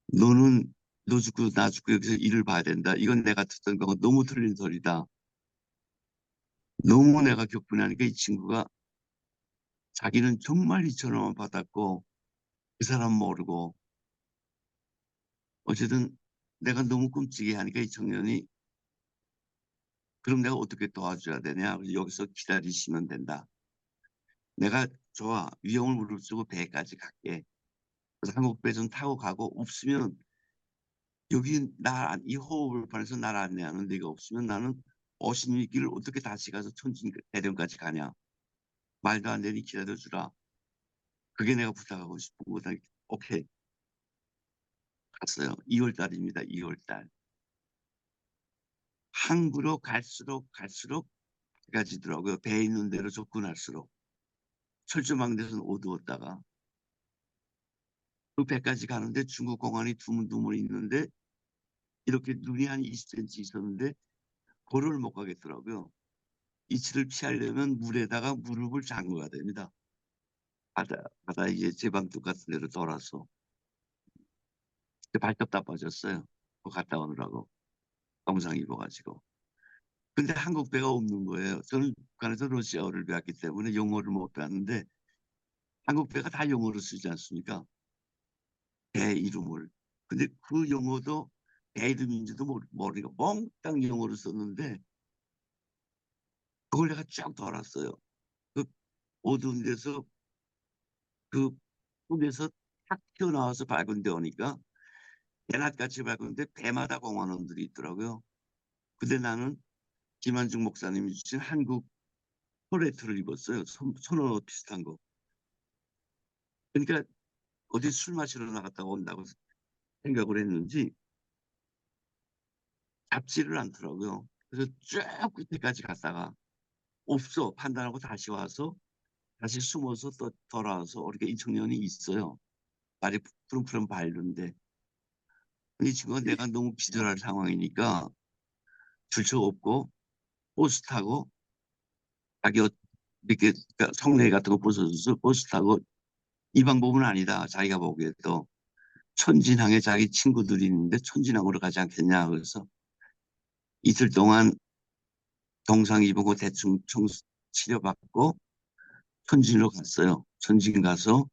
B: 너는 너 죽고 나 죽고 여기서 일을 봐야 된다. 이건 내가 듣던 거가 너무 틀린 소리다. 너무 내가 격분하니까 이 친구가 자기는 정말 2천 원만 받았고 그 사람 모르고 어쨌든 내가 너무 끔찍해 하니까 이 청년이 그럼 내가 어떻게 도와줘야 되냐. 그래서 여기서 기다리시면 된다. 내가 좋아 위험을 무릅쓰고 배까지 갈게. 그래서 한국 배 좀 타고 가고 없으면 여기 이 호흡을판에서 나를 안내하는 데가 없으면 나는 어신의 길을 어떻게 다시 가서 천진 대련까지 가냐. 말도 안 되니 기다려주라. 그게 내가 부탁하고 싶은 거다. 오케이. 갔어요. 2월 달입니다. 2월 달. 항구로 갈수록 해가 지더라고요. 배 있는 대로 접근할수록. 철조망대에서는 어두웠다가 그 배까지 가는데 중국 공안이 두문두문 있는데 이렇게 눈이 한 20cm 있었는데 걸을 못 가겠더라고요. 이치를 피하려면 물에다가 무릎을 잠궈야 됩니다. 바다 이제 제방뚝 같은 데로 돌아서 발톱 다 빠졌어요. 그거 갔다 오느라고 영상 입어가지고. 근데 한국 배가 없는 거예요. 저는 북한에서 러시아어를 배웠기 때문에 영어를 못 배웠는데 한국 배가 다 영어를 쓰지 않습니까? 배 이름을. 근데 그 영어도 배 이름인지도 모르니까 몽땅 영어를 썼는데 그걸 내가 쫙 돌았어요. 그 어두운 데서 그 꿈에서 탁 튀어나와서 밝은 데 오니까 대낮같이 밝은데 배마다 공원원들이 있더라고요. 근데 나는 김한중 목사님이 주신 한국 포레트를 입었어요. 손옷 비슷한 거. 그러니까 어디 술 마시러 나갔다가 온다고 생각을 했는지 잡지를 않더라고요. 그래서 쭉 끝에까지 갔다가 없어 판단하고 다시 와서 다시 숨어서 또 돌아와서 이렇게 이 청년이 있어요. 말이 푸른푸른 밝은데 이 친구가 내가 너무 기절할 상황이니까 줄쳐 없고 버스 타고 자기 이렇게 그러니까 성내 같은 거 벗어줘서 버스 타고 이 방법은 아니다. 자기가 보기에도 천진항에 자기 친구들이 있는데 천진항으로 가지 않겠냐. 그래서 이틀 동안 동상 입고 대충 치료받고 천진으로 갔어요. 천진 가서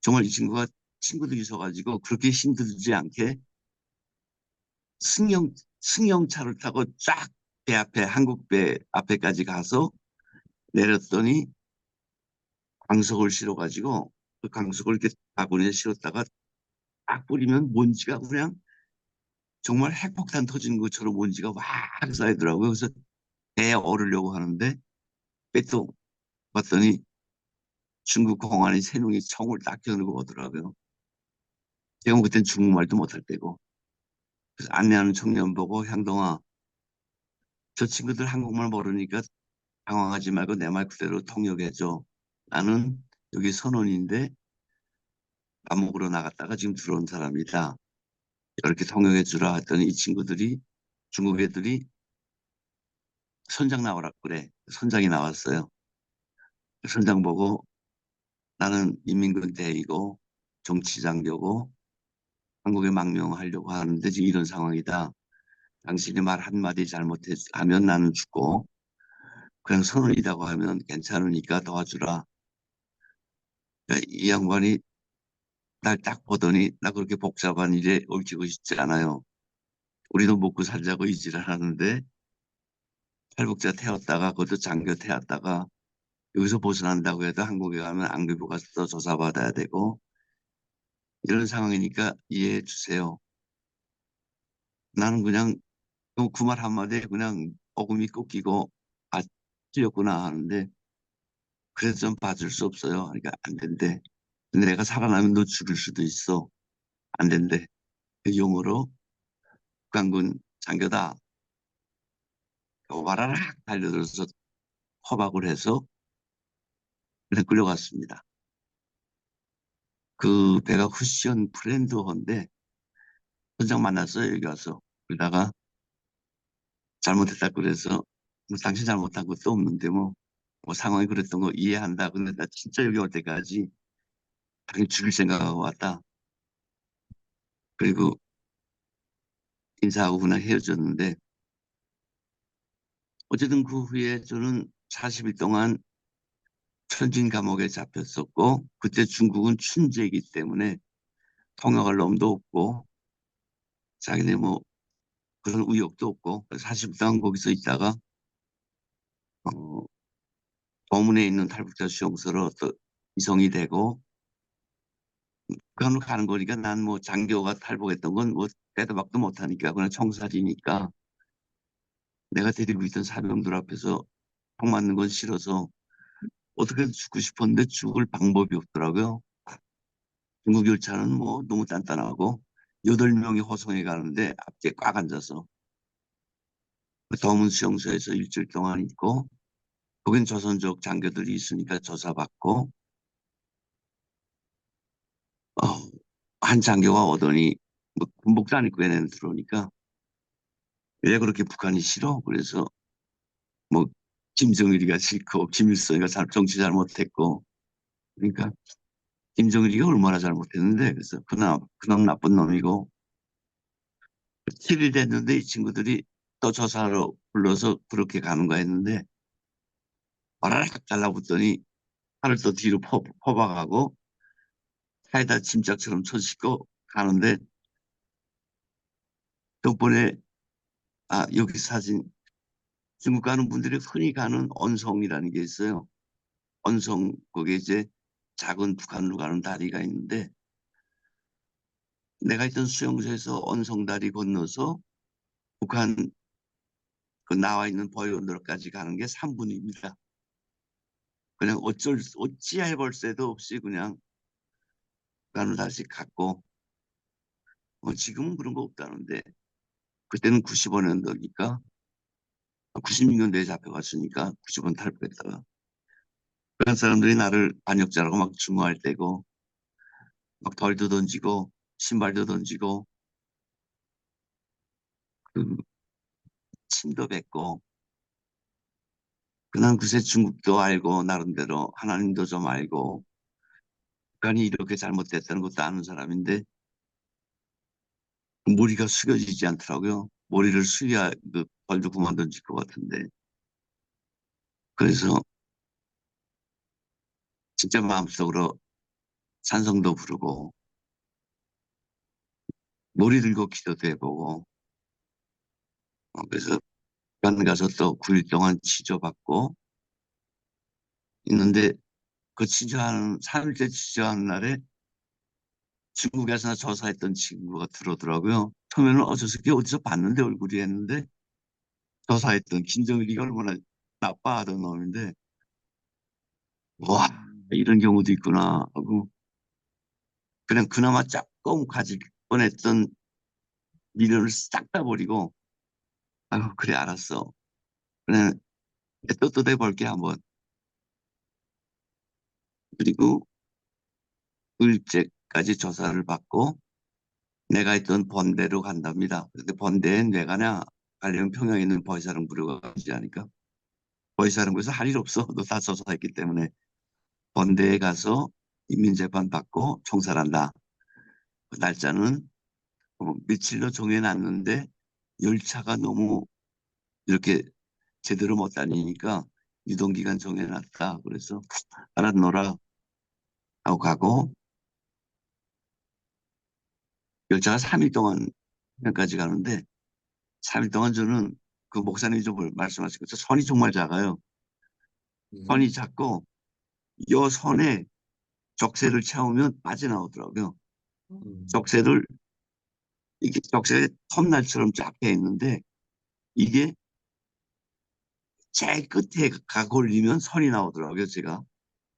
B: 정말 이 친구가 친구들이 있어가지고 그렇게 힘들지 않게 승용차를 타고 쫙 배 앞에 한국 배 앞에까지 가서 내렸더니 강석을 실어가지고 그 강석을 이렇게 바구니에 실었다가 딱 뿌리면 먼지가 그냥 정말 핵폭탄 터진 것처럼 먼지가 확 쌓이더라고요. 그래서 배에 오르려고 하는데 또 봤더니 중국 공안이 세 명이 총을 딱 겨누고 오더라고요. 제가 그땐 중국말도 못할 때고. 그래서 안내하는 청년 보고 향동아 저 친구들 한국말 모르니까 당황하지 말고 내 말 그대로 통역해줘. 나는 여기 선원인데 밥 먹으러 나갔다가 지금 들어온 사람이다. 이렇게 통역해 주라 했더니 이 친구들이 중국 애들이 선장 나오라 그래. 선장이 나왔어요. 선장 보고 나는 인민군 대위고 정치장교고 한국에 망명하려고 하는데 지금 이런 상황이다. 당신이 말 한마디 잘못하면 나는 죽고 그냥 선원이라고 하면 괜찮으니까 도와주라. 그러니까 이 양반이 날 딱 보더니 나 그렇게 복잡한 일에 얽히고 싶지 않아요. 우리도 먹고 살자고 이지를 하는데 탈북자 태웠다가 그것도 장교 태웠다가 여기서 벗어난다고 해도 한국에 가면 안기부 가서 또 조사받아야 되고 이런 상황이니까 이해해 주세요. 나는 그냥 그 말 한마디에 그냥 어금이 꺾이고 아 틀렸구나 하는데 그래서 좀 봐줄 수 없어요. 그러니까 안 된대. 근데 내가 살아나면 너 죽일 수도 있어. 안 된대. 그 용어로 북한군 장교다. 와라락 달려들어서 허박을 해서 그냥 끌려갔습니다. 그 배가 쿠션 프렌드호인데 선장 만났어요. 여기 와서. 그러다가 잘못했다 그래서 뭐 당신 잘못한 것도 없는데 뭐 상황이 그랬던 거 이해한다. 근데 나 진짜 여기 올 때까지 당연히 죽일 생각하고 왔다. 그리고 인사하고 그냥 헤어졌는데 어쨌든 그 후에 저는 40일 동안 천진 감옥에 잡혔었고 그때 중국은 춘제이기 때문에 통역할 놈도 없고 자기네 뭐 그런 의욕도 없고 40일 동안 거기서 있다가 도문에 있는 탈북자 수용소로 또 이송이 되고 그걸로 가는 거니까 난 뭐 장교가 탈북했던 건 뭐 빼도 박도 못하니까 그냥 총살이니까 내가 데리고 있던 사병들 앞에서 총 맞는 건 싫어서 어떻게든 죽고 싶었는데 죽을 방법이 없더라고요. 중국 열차는 뭐 너무 단단하고 8명이 호송해 가는데 앞뒤에 꽉 앉아서 도문 수용소에서 일주일 동안 있고 거긴 조선족 장교들이 있으니까 조사받고 한 장교가 오더니 뭐 군복도 안 입고 얘네는 들어오니까 왜 그렇게 북한이 싫어? 그래서 뭐 김정일이가 싫고 김일성이가 정치 잘못했고 그러니까 김정일이가 얼마나 잘못했는데 그래서 그놈 나쁜 놈이고 7일 됐는데 이 친구들이 또 조사하러 불러서 그렇게 가는가 했는데 와라락 달라붙더니 팔을 또 뒤로 퍼박하고 차에다 짐짝처럼 쳐싣고 가는데 덕분에 여기 사진 중국 가는 분들이 흔히 가는 언성이라는 게 있어요. 언성 거기에 이제 작은 북한으로 가는 다리가 있는데 내가 있던 수용소에서 언성다리 건너서 북한 그 나와 있는 보위원들까지 가는 게 3분입니다. 그냥 어찌 해볼 새도 없이 그냥 북한을 다시 갔고 지금은 그런 거 없다는데 그때는 95년도니까 96년도에 잡혀갔으니까 90원 탈북했다가 그런 사람들이 나를 반역자라고 막 증오할 때고 막 돌도 던지고 신발도 던지고 그 침도 뱉고 난 그새 중국도 알고 나름대로 하나님도 좀 알고 북한이 이렇게 잘못됐다는 것도 아는 사람인데 머리가 숙여지지 않더라고요. 머리를 숙여야 그 벌도 그만 던질 것 같은데 그래서 진짜 마음속으로 찬송도 부르고 머리 들고 기도도 해보고 그래서 북한 가서 또 9일 동안 치료받고 있는데 그 치료하는 3일째 치료하는 날에 중국에서 조사했던 친구가 들어오더라고요. 처음에는 저 새끼 어디서 봤는데 얼굴이 했는데 조사했던 김정일이가 얼마나 나빠하던 놈인데 와 이런 경우도 있구나 하고 그냥 그나마 조금 가질 뻔했던 미련을 싹 다 버리고 아유 그래 알았어 그냥 떳떳해 볼게 한번 그리고 일제까지 조사를 받고 내가 있던 본대로 간답니다. 근데 본대엔 왜 가냐 가려면 평양에 있는 보이사령부로 가지 않으니까 보이사령부에서 할 일 없어 너 다 조사했기 때문에 본대에 가서 인민재판 받고 총살한다. 그 날짜는 며칠로 정해놨는데 열차가 너무 이렇게 제대로 못 다니니까 유동기간 정해놨다. 그래서 알았노라 하고 가고 열차가 3일 동안 평양까지 가는데 3일 동안 저는 그 목사님이 좀 말씀하신 것처럼 선이 정말 작아요. 선이 작고 요 선에 적세를 채우면 빠져나오더라고요. 적세를 이게 적세가 톱날처럼 쫙 돼 있는데 이게 제일 끝에 가 걸리면 선이 나오더라고요, 제가.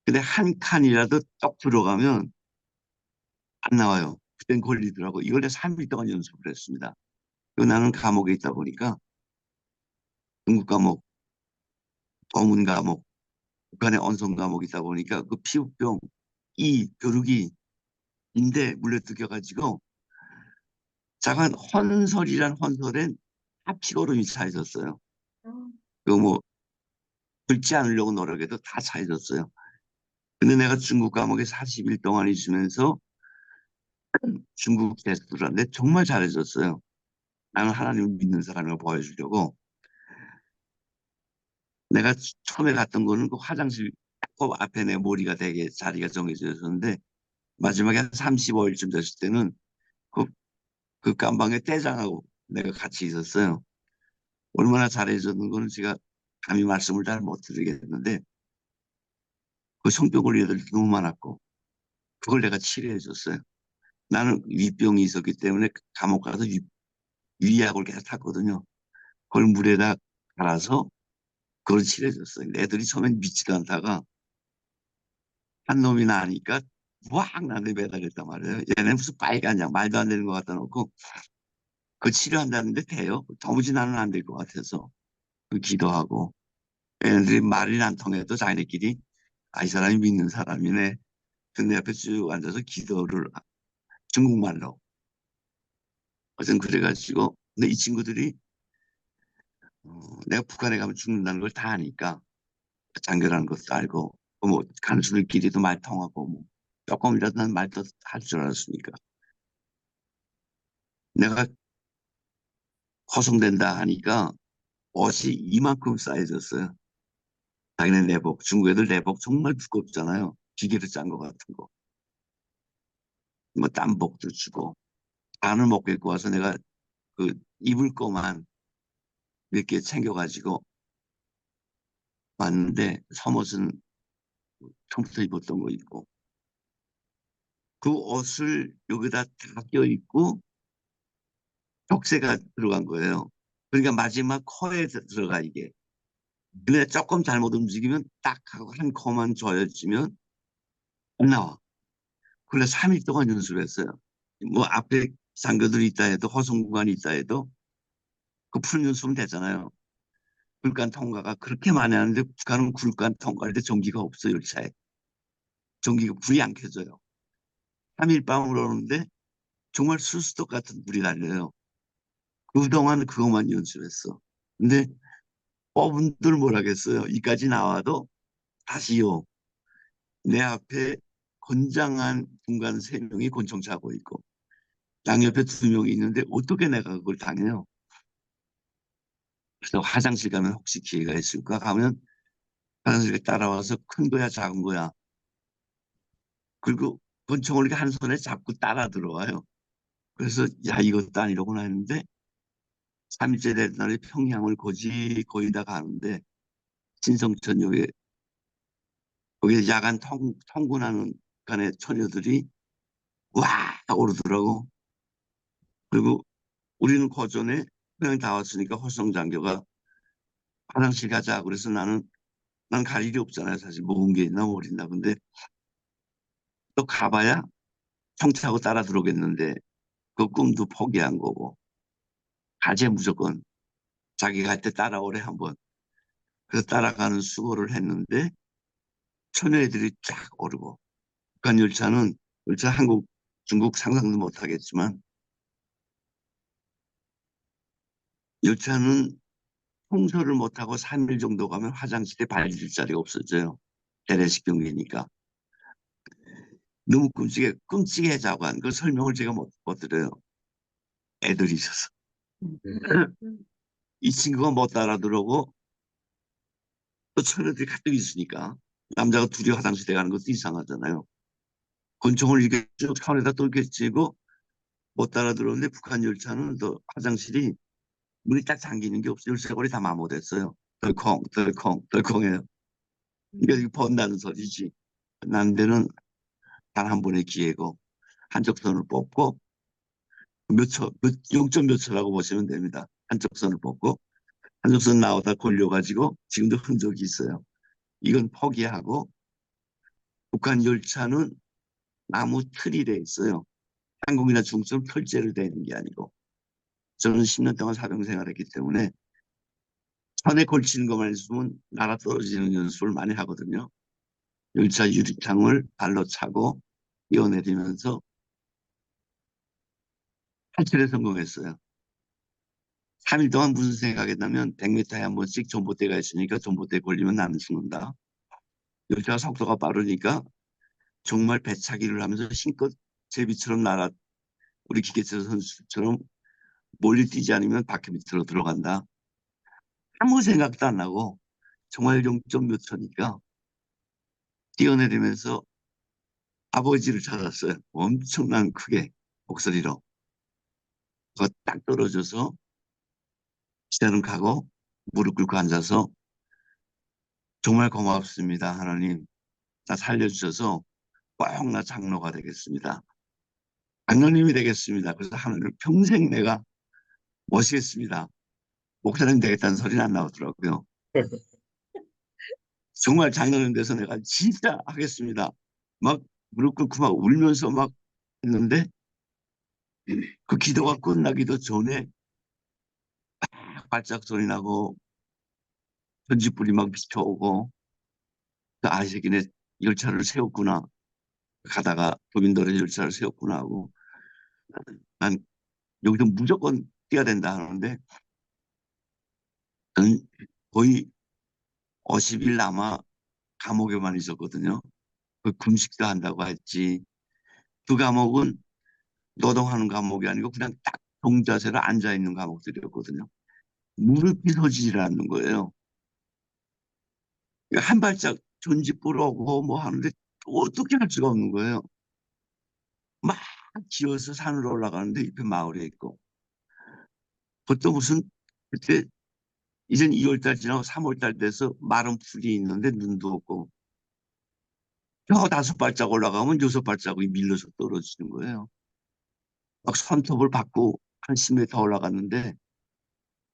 B: 근데 한 칸이라도 딱 들어가면 안 나와요. 그땐 걸리더라고. 이걸 내가 3일 동안 연습을 했습니다. 그리고 나는 감옥에 있다 보니까 중국 감옥, 도문 감옥, 북한의 언성 감옥에 있다 보니까 그 피부병, 이 벼룩이 인대 물려뜯겨가지고 작은 헌설이란 헌설엔 다 피고름이 차 있었어요. 그 뭐 긁지 않으려고 노력해도 다 차 있었어요. 근데 내가 중국 감옥에 40일 동안 있으면서 중국 테스트를 하는데 정말 잘해줬어요. 나는 하나님을 믿는 사람을 보여주려고. 내가 처음에 갔던 거는 그 화장실 그 앞에 내 머리가 되게 자리가 정해져 있었는데 마지막에 한 35일쯤 됐을 때는 그 깜방에 떼장하고 내가 같이 있었어요. 얼마나 잘해줬는 거는 제가 감히 말씀을 잘 못 드리겠는데 그 성병 걸린 애들이 너무 많았고 그걸 내가 치료해 줬어요. 나는 위병이 있었기 때문에 감옥 가서 위약을 계속 탔거든요. 그걸 물에다 갈아서 그걸 치료해 줬어요. 애들이 처음엔 믿지도 않다가 한 놈이 나니까 확 나한테 매달렸단 말이에요. 얘네 무슨 빨간 약 말도 안 되는 것 갖다 놓고 그 치료한다는데 돼요? 도무지 나는 안 될 것 같아서 그 기도하고 얘네들이 말이 안 통해도 자기네끼리 이 사람이 믿는 사람이네. 근데 옆에 쭉 앉아서 기도를 중국말로 어쨌든 그래가지고 근데 이 친구들이 내가 북한에 가면 죽는다는 걸 다 아니까 장교라는 것도 알고 뭐 간수들끼리도 말 통하고 뭐 조금이라도 난 말도 할 줄 알았으니까 내가 호송된다 하니까 옷이 이만큼 쌓여졌어요. 자기네 내복, 중국 애들 내복 정말 두껍잖아요. 기계로 짠 거 같은 거. 뭐 땀복도 주고 안을 못 입고 와서 내가 그 입을 거만 몇 개 챙겨가지고 왔는데 속옷은 처음부터 입었던 거 입고 그 옷을 여기다 다 껴입고 족쇄가 들어간 거예요. 그러니까 마지막 코에 들어가 이게. 근데 조금 잘못 움직이면 딱 하고 한 코만 조여지면 안 나와. 그래서 3일 동안 연습을 했어요. 뭐 앞에 장교들이 있다 해도 호송구간이 있다 해도 그 푸는 연습은 되잖아요. 굴간 통과가 그렇게 많이 하는데 북한은 굴간 통과할 때 전기가 없어요. 열차에. 전기가 불이 안 켜져요. 3일 밤을 오는데 정말 수수독 같은 불이 달려요. 그동안 그것만 연습했어. 근데 뽑은들 뭐라겠어요. 이까지 나와도 다시요. 내 앞에 건장한 군관 3명이 권총 차고 있고 양옆에 2명이 있는데 어떻게 내가 그걸 당해요. 그래서 화장실 가면 혹시 기회가 있을까 가면 화장실에 따라와서 큰 거야 작은 거야. 그리고 권총을 이렇게 한 손에 잡고 따라 들어와요. 그래서 야 이것도 아니로구나 했는데 3일째 되는 날에 평양을 거의 다 가는데 진성천역에 거기에 야간 통근하는 간의 처녀들이 와 오르더라고. 그리고 우리는 고전에 평양 다 왔으니까 호성 장교가 화장실 가자. 그래서 난 갈 일이 없잖아요. 사실 먹은 게 있나 모른다. 근데 또 가봐야 총 차고 따라 들어오겠는데 그 꿈도 포기한 거고 가재 무조건 자기가 할 때 따라오래 한번. 그래서 따라가는 수고를 했는데 처녀애들이 쫙 오르고 북한 열차는 열차 한국 중국 상상도 못하겠지만 열차는 통솔을 못하고 3일 정도 가면 화장실에 발질 자리가 없어져요. 대례식 경기니까. 너무 끔찍해 자관. 그 설명을 제가 못 드려요. 애들이 있어서. 이 친구가 못 알아들어고 또 처녀들이 가뜩 있으니까 남자가 둘이 화장실에 가는 것도 이상하잖아요. 권총을 이렇게 쭉 손에다 또 이렇게 쥐고 못 알아들었는데 북한 열차는 또 화장실이 문이 딱 잠기는 게 없어요. 열쇠고리 다 마모됐어요. 덜컹 덜컹 덜컹해요. 이게 번다는 소리지. 난 데는 단 한 번의 기회고 한쪽 손을 뽑고 몇 초, 0점 몇 초라고 보시면 됩니다. 한쪽 손을 뽑고 한쪽 손 나오다 걸려가지고 지금도 흔적이 있어요. 이건 포기하고 북한 열차는 나무 틀이 돼 있어요. 한국이나 중국처럼 털재를 대는 게 아니고 저는 10년 동안 사병 생활했기 때문에 천에 걸치는 것만 있으면 날아 떨어지는 연습을 많이 하거든요. 열차 유리창을 발로 차고 뛰어내리면서 탈출에 성공했어요. 3일 동안 무슨 생각했냐면 100m에 한 번씩 전봇대가 있으니까 전봇대에 걸리면 나는 죽는다. 열차가 속도가 빠르니까 정말 배차기를 하면서 힘껏 제비처럼 우리 기계체 선수처럼 멀리 뛰지 않으면 바퀴 밑으로 들어간다. 아무 생각도 안 나고 정말 0점 몇 초니까 뛰어내리면서 아버지를 찾았어요. 엄청난 크게 목소리로. 그거 딱 떨어져서 시대는 가고 무릎 꿇고 앉아서 정말 고맙습니다. 하나님. 나 살려주셔서 꼭 나 장로가 되겠습니다. 장로님이 되겠습니다. 그래서 하나님을 평생 내가 모시겠습니다. 목사님 되겠다는 소리는 안 나오더라고요. 정말 장로님 돼서 내가 진짜 하겠습니다. 막 무릎 꿇고 막 울면서 막 했는데 그 기도가 끝나기도 전에 발작 소리 나고 전지불이 막 비춰오고 이 새끼네 열차를 세웠구나. 가다가 도민도로 열차를 세웠구나 하고 난 여기서 무조건 뛰어야 된다 하는데 저는 거의 50일 남아 감옥에만 있었거든요. 그 금식도 한다고 했지. 그 감옥은 노동하는 감옥이 아니고 그냥 딱 동자세로 앉아 있는 감옥들이었거든요. 무릎이 서지질 않는 거예요. 그러니까 한 발짝 전직불 오고 뭐 하는데 어떻게 할 수가 없는 거예요. 막 기어서 산으로 올라가는데 옆에 마을에 있고. 그것도 무슨 그때 이젠 2월 달 지나고 3월 달 돼서 마른 풀이 있는데 눈도 없고 저 5발짝 올라가면 6발자국이 밀려서 떨어지는 거예요. 막 손톱을 받고 한 10m 올라갔는데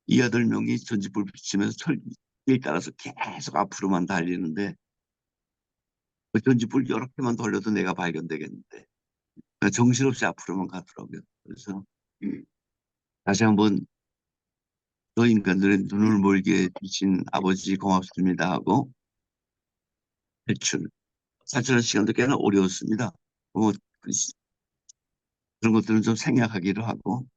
B: 이 8명이 전지불 비치면서 철길 따라서 계속 앞으로만 달리는데 그 전지불 여러 개만 돌려도 내가 발견되겠는데 정신없이 앞으로만 가더라고요. 그래서 다시 한번 저 인간들의 눈을 멀게 비친 아버지 고맙습니다 하고 탈출한 시간도 꽤나 어려웠습니다. 뭐 그런 것들은 좀 생략하기로 하고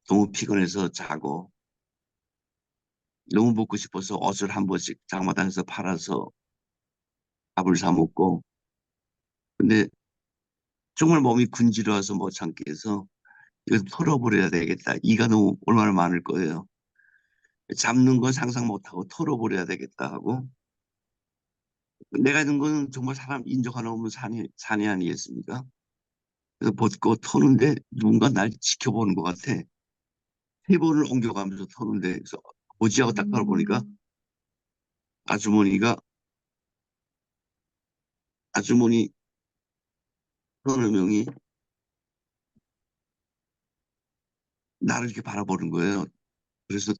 B: 너무 피곤해서 자고 너무 먹고 싶어서 옷을 한 번씩 장마당에서 팔아서 밥을 사 먹고 근데 정말 몸이 군지러워서 못 참게 해서 이거 털어버려야 되겠다. 이가 너무 얼마나 많을 거예요. 잡는 건 상상 못하고 털어버려야 되겠다 하고 내가 있는 건 정말 사람 인적 하나 없는 산이 아니겠습니까? 그래서 벗고 터는데 누군가 날 지켜보는 것 같아. 3번을 옮겨가면서 터는데 그래서 어지하고 딱 걸어보니까 아주머니 서너 명이 나를 이렇게 바라보는 거예요. 그래서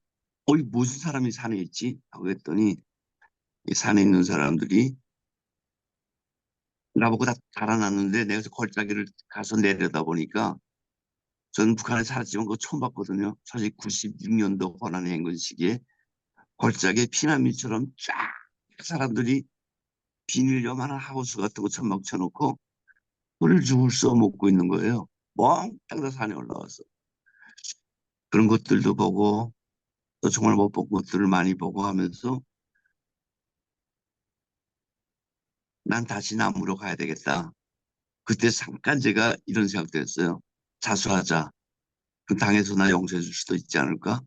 B: 어이 무슨 사람이 산에 있지? 하고 했더니 이 산에 있는 사람들이 나보고 다 달아났는데 내가 골짜기를 가서 내려다 보니까 저는 북한에 살았지만 그거 처음 봤거든요. 사실 96년도 호남 행군 시기에 골짜기에 피난민처럼 쫙 사람들이 비닐 요만한 하우스 같은 거 천막 쳐놓고 꿀을 죽을 써 먹고 있는 거예요. 멍땅 다 산에 올라와서. 그런 것들도 보고 또 정말 못 본 것들을 많이 보고 하면서 난 다시 남으로 가야 되겠다. 그때 잠깐 제가 이런 생각도 했어요. 자수하자. 그 당에서 나 용서해 줄 수도 있지 않을까?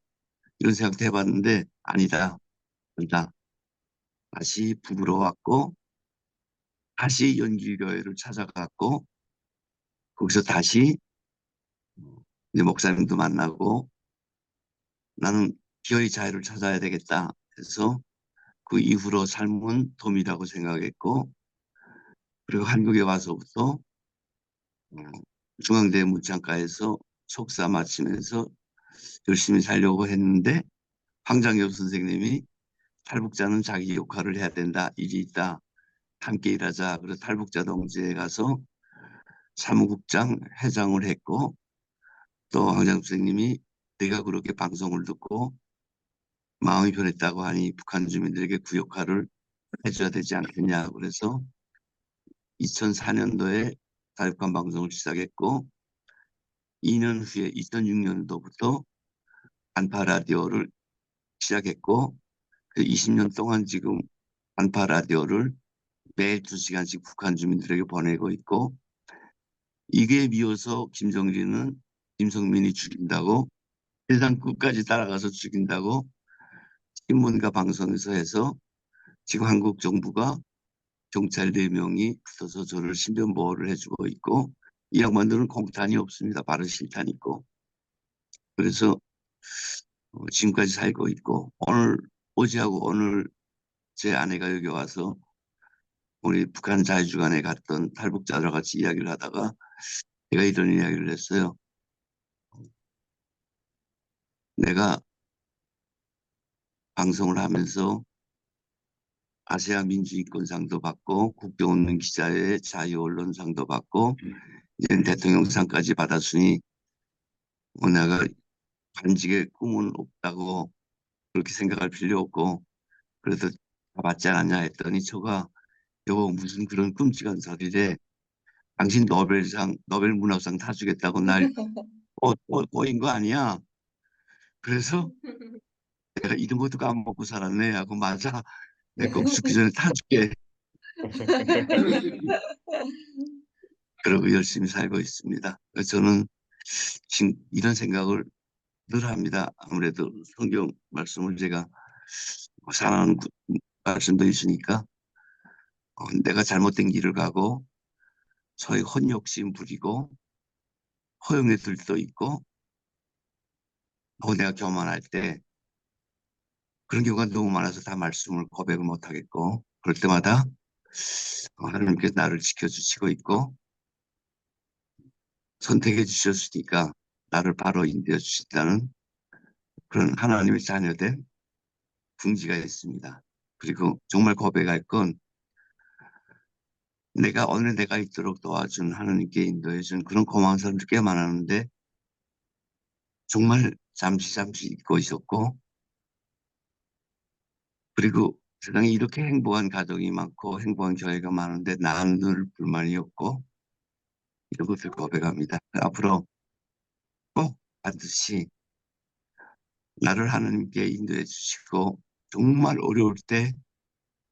B: 이런 생각도 해봤는데 아니다. 아니다. 다시 북으로 왔고 다시 연길교회를 찾아갔고 거기서 다시 이제 목사님도 만나고 나는 기어이 자유를 찾아야 되겠다 해서 그 이후로 삶은 돔이라고 생각했고 그리고 한국에 와서부터 중앙대 문창과에서 석사 마치면서 열심히 살려고 했는데 황장엽 선생님이 탈북자는 자기 역할을 해야 된다. 일이 있다. 함께 일하자. 그래서 탈북자 동지에 가서 사무국장 회장을 했고 또 황장엽 선생님이 내가 그렇게 방송을 듣고 마음이 변했다고 하니 북한 주민들에게 그 역할을 해줘야 되지 않겠냐. 그래서 2004년도에 다육한 방송을 시작했고 2년 후에 2006년도부터 안파 라디오를 시작했고 그 20년 동안 지금 안파 라디오를 매일 2시간씩 북한 주민들에게 보내고 있고 이게 미워서 김정일이는 김성민이 죽인다고 세상 끝까지 따라가서 죽인다고 신문과 방송에서 해서 지금 한국 정부가 경찰 4명이 붙어서 저를 신변 보호를 해주고 있고 이 양반들은 공탄이 없습니다. 바로 실탄 있고 그래서 지금까지 살고 있고 어제하고 오늘 제 아내가 여기 와서 우리 북한 자유주간에 갔던 탈북자들과 같이 이야기를 하다가 제가 이런 이야기를 했어요. 내가 방송을 하면서 아시아 민주인권상도 받고 국경없는 기자의 자유언론상도 받고 이제 대통령상까지 받았으니 내가 관직의 꿈은 없다고 그렇게 생각할 필요 없고 그래도 다 받지 않았냐 했더니 저가 여보 무슨 그런 끔찍한 소리래 당신 노벨 문학상 타주겠다고 날 꼬인 거 아니야. 그래서 내가 이런 것도 까먹고 살았네 하고 맞아. 내가 꼭 죽기 전에 타줄게. 그러고 열심히 살고 있습니다. 그래서 저는 지금 이런 생각을 늘 합니다. 아무래도 성경 말씀을 제가 사랑하는 말씀도 있으니까 내가 잘못된 길을 가고 소위 혼욕심 부리고 허영에 들떠 있고 내가 교만할 때 그런 경우가 너무 많아서 다 말씀을 고백을 못 하겠고 그럴 때마다 하나님께서 나를 지켜주시고 있고 선택해 주셨으니까 나를 바로 인도해 주신다는 그런 하나님의 자녀된 긍지가 있습니다. 그리고 정말 고백할 건 내가 오늘 내가 있도록 도와준 하나님께 인도해 준 그런 고마운 사람들 꽤 많았는데 정말 잠시 잊고 있었고 그리고 세상에 이렇게 행복한 가족이 많고 행복한 교회가 많은데 나는 늘 불만이 없고 이런 것을 고백합니다. 앞으로 꼭 반드시 나를 하나님께 인도해 주시고 정말 어려울 때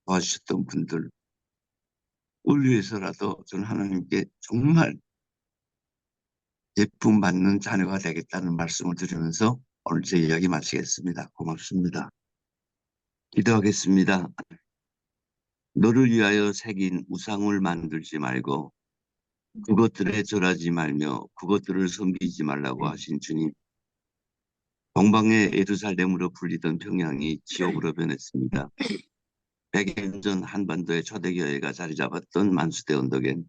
B: 도와주셨던 분들 위해서라도 저는 하나님께 정말 예쁨 받는 자녀가 되겠다는 말씀을 드리면서 오늘 제 이야기 마치겠습니다. 고맙습니다. 기도하겠습니다. 너를 위하여 새긴 우상을 만들지 말고 그것들에 절하지 말며 그것들을 섬기지 말라고 하신 주님. 동방의 예루살렘으로 불리던 평양이 지옥으로 변했습니다. 100년 전 한반도의 초대교회가 자리 잡았던 만수대 언덕엔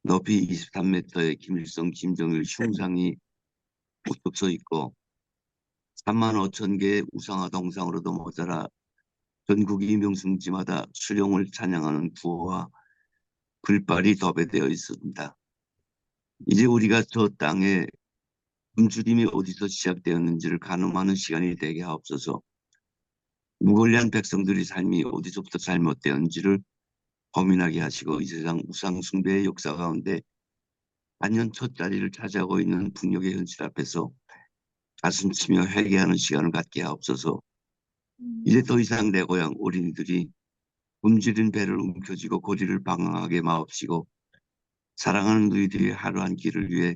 B: 높이 23m의 김일성, 김정일 흉상이 우뚝 서 있고 3만 5천 개의 우상화 동상으로도 모자라 전국이 명승지마다 수령을 찬양하는 구호와 글발이 도배되어 있습니다. 이제 우리가 저 땅에 굶주림이 어디서 시작되었는지를 가늠하는 시간이 되게 하옵소서. 무권리한 백성들의 삶이 어디서부터 잘못되었는지를 고민하게 하시고 이 세상 우상 숭배의 역사 가운데 단연 첫 자리를 차지하고 있는 북녘의 현실 앞에서 가슴치며 회개하는 시간을 갖게 하옵소서. 이제 더 이상 내 고향 어린이들이 굶주린 배를 움켜쥐고 고리를 방황하게 마옵시고 사랑하는 너희들이 하루 한 끼를 위해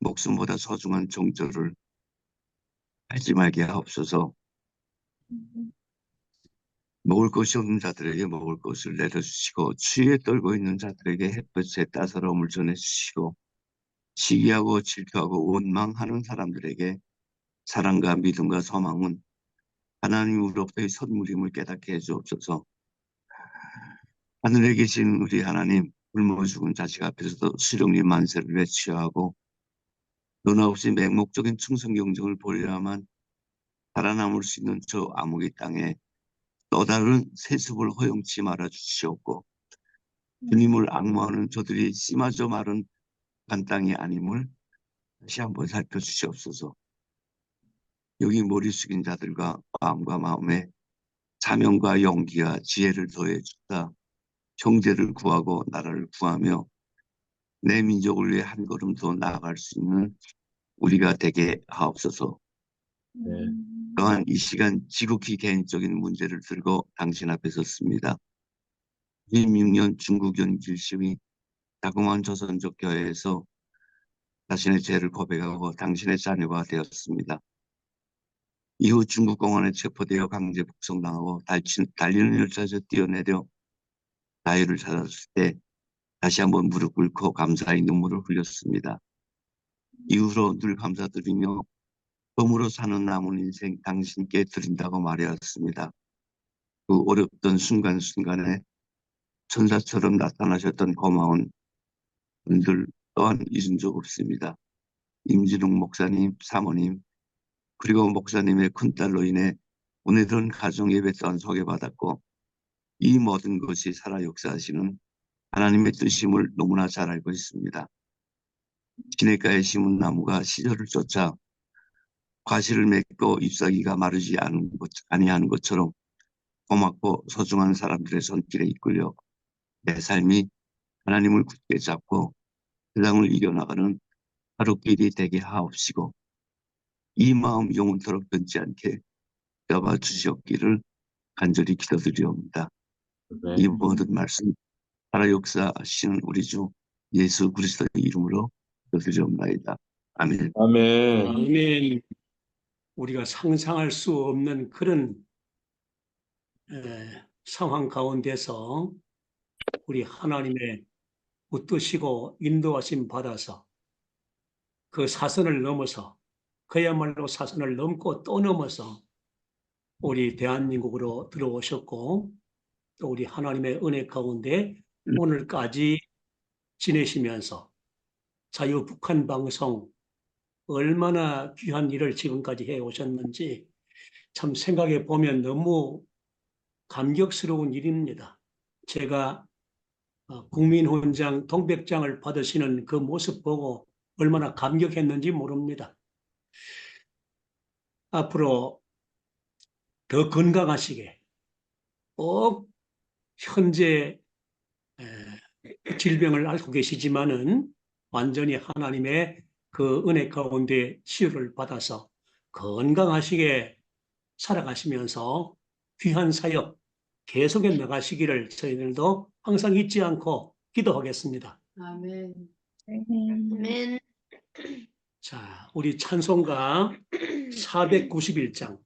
B: 목숨보다 소중한 정절을 하지 말게 하옵소서. 먹을 것이 없는 자들에게 먹을 것을 내려주시고 추위에 떨고 있는 자들에게 햇볕의 따사로움을 전해주시고 시기하고 질투하고 원망하는 사람들에게 사랑과 믿음과 소망은 하나님으로부터의 선물임을 깨닫게 해주옵소서. 하늘에 계신 우리 하나님, 굶어 죽은 자식 앞에서도 수령님 만세를 외치려 하고 너나 없이 맹목적인 충성 경쟁을 벌여야만 살아남을 수 있는 저 암흑의 땅에 또 다른 세습을 허용치 말아 주시옵고 주님을 앙모하는 저들이 씨마저 마른 간 땅이 아님을 다시 한번 살펴주시옵소서. 여기 머리 숙인 자들과 마음과 마음에 사명과 용기와 지혜를 더해 주사 형제를 구하고 나라를 구하며 내 민족을 위해 한 걸음 더 나아갈 수 있는 우리가 되게 하옵소서. 또한 이 시간 지극히 개인적인 문제를 들고 당신 앞에 섰습니다. 26년 중국 연길시의 자그마한 조선족 교회에서 자신의 죄를 고백하고 당신의 자녀가 되었습니다. 이후 중국 공안에 체포되어 강제 북송당하고 달리는 열차에서 뛰어내려 자유를 찾았을 때 다시 한번 무릎 꿇고 감사의 눈물을 흘렸습니다. 이후로 늘 감사드리며 덤으로 사는 남은 인생 당신께 드린다고 말해왔습니다. 그 어렵던 순간순간에 천사처럼 나타나셨던 고마운 분들 또한 잊은 적 없습니다. 임진웅 목사님, 사모님, 그리고 목사님의 큰딸로 인해 오늘은 가정예배 또한 소개받았고 이 모든 것이 살아 역사하시는 하나님의 뜻임을 너무나 잘 알고 있습니다. 시냇가에 심은 나무가 시절을 쫓아 과실을 맺고 잎사귀가 마르지 아니하는 것처럼 고맙고 소중한 사람들의 손길에 이끌려 내 삶이 하나님을 굳게 잡고 세상을 이겨나가는 하루길이 되게 하옵시고 이 마음 영원토록 변치 않게 붙잡아 주시옵기를 간절히 기도드리옵니다.
C: 네.
B: 이 모든 말씀 살아 역사하시는 우리 주 예수 그리스도의 이름으로 기도드리옵나이다. 아멘.
C: 아멘.
A: 아멘. 우리가 상상할 수 없는 그런 상황 가운데서 우리 하나님의 붙드시고 인도하심 받아서 그 사선을 넘어서 그야말로 사선을 넘고 또 넘어서 우리 대한민국으로 들어오셨고 또 우리 하나님의 은혜 가운데 오늘까지 지내시면서 자유북한 방송 얼마나 귀한 일을 지금까지 해오셨는지 참 생각해 보면 너무 감격스러운 일입니다. 제가 국민훈장 동백장을 받으시는 그 모습 보고 얼마나 감격했는지 모릅니다. 앞으로 더 건강하시게 꼭 현재 질병을 앓고 계시지만은 완전히 하나님의 그 은혜 가운데 치유를 받아서 건강하시게 살아가시면서 귀한 사역 계속해 나가시기를 저희들도 항상 잊지 않고 기도하겠습니다.
D: 아멘.
I: 아멘.
A: 자, 우리 찬송가 491장.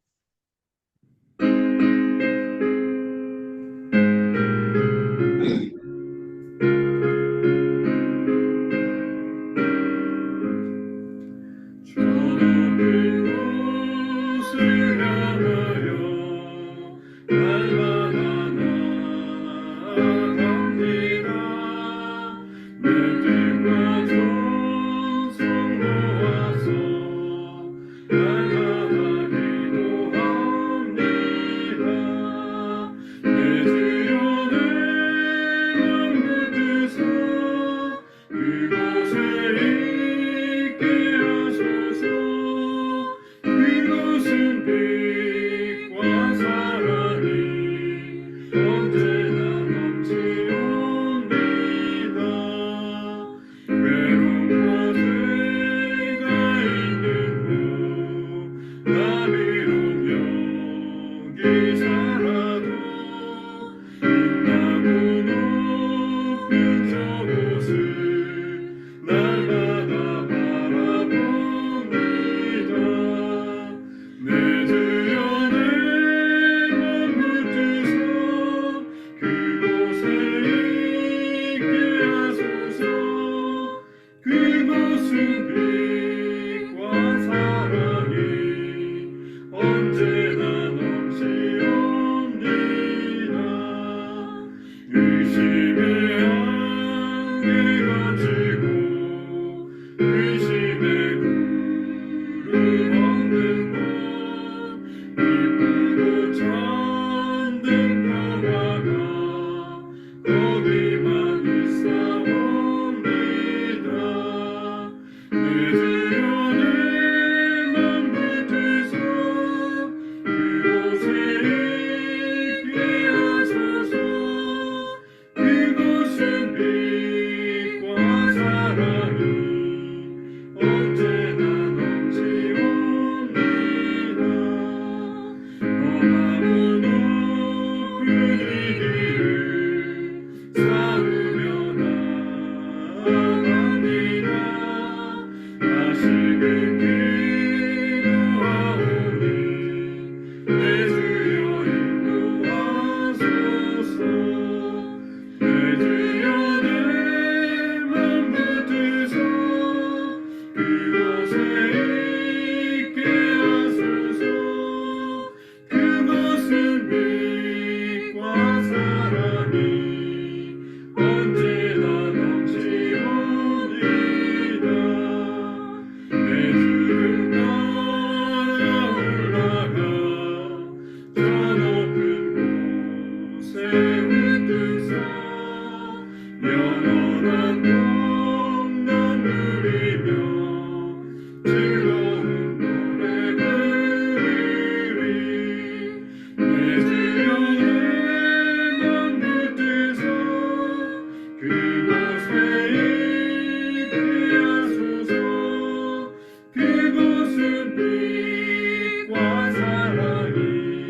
J: 그곳은 빛과 사랑이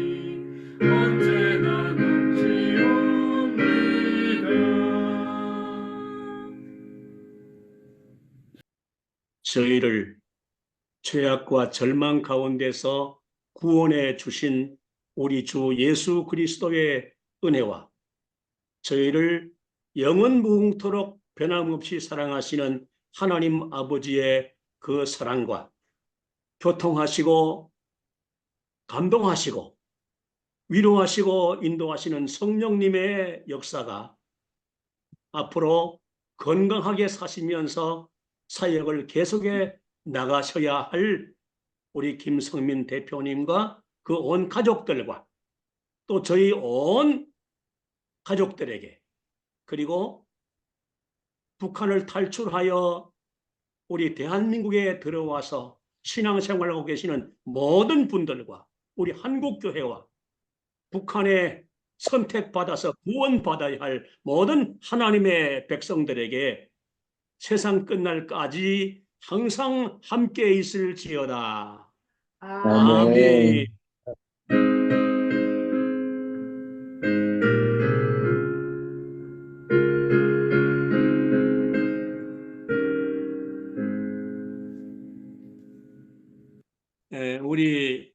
A: 저희를 죄악과 절망 가운데서 구원해 주신 우리 주 예수 그리스도의 은혜와 저희를 영원 무궁토록 변함없이 사랑하시는 하나님 아버지의 그 사랑과 교통하시고 감동하시고 위로하시고 인도하시는 성령님의 역사가 앞으로 건강하게 사시면서 사역을 계속해 나가셔야 할 우리 김성민 대표님과 그 온 가족들과 또 저희 온 가족들에게 그리고 북한을 탈출하여 우리 대한민국에 들어와서 신앙생활하고 계시는 모든 분들과 우리 한국교회와 북한에 선택받아서 구원받아야 할 모든 하나님의 백성들에게 세상 끝날까지 항상 함께 있을지어다. 아멘. 우리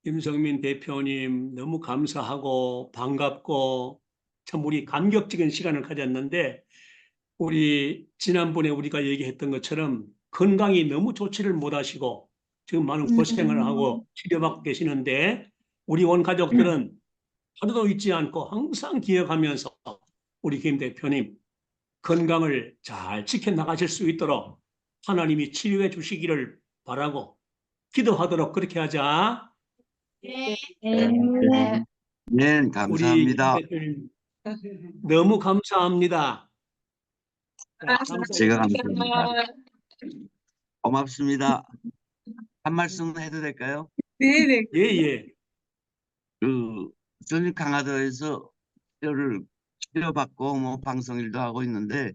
A: 김성민 대표님 너무 감사하고 반갑고 참 우리 감격적인 시간을 가졌는데 우리 지난번에 우리가 얘기했던 것처럼 건강이 너무 좋지를 못하시고 지금 많은 고생을 하고 치료받고 계시는데 우리 온 가족들은 하루도 잊지 않고 항상 기억하면서 우리 김 대표님 건강을 잘 지켜나가실 수 있도록 하나님이 치료해 주시기를 바라고 기도하도록 그렇게 하자.
H: 네.
B: 네,
A: 우리
B: 감사합니다.
A: 김 대표님 너무 감사합니다.
B: 제가 감사합니다. 고맙습니다. 한 말씀 해도 될까요?
D: 네네.
A: 예.
B: 저는 강화도에서 치료받고 뭐 방송 일도 하고 있는데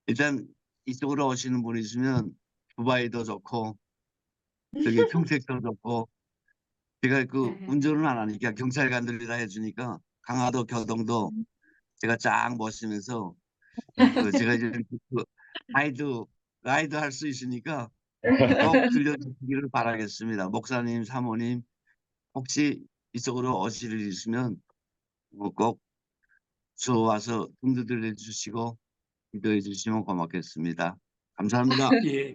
B: 일단 이쪽으로 오시는 분 있으면 두바이도 좋고 저기 평택도 좋고 제가 운전은 안 하니까 경찰관들이 다 해주니까 강화도 교동도 제가 쫙 모시면서 제가 이제 라이드 할 수 있으니까 꼭 들려주시기를 바라겠습니다. 목사님, 사모님 혹시 이쪽으로 오실 일 있으면 꼭 와서 등도 들려주시고 기도해 주시면 고맙겠습니다. 감사합니다.
A: 예,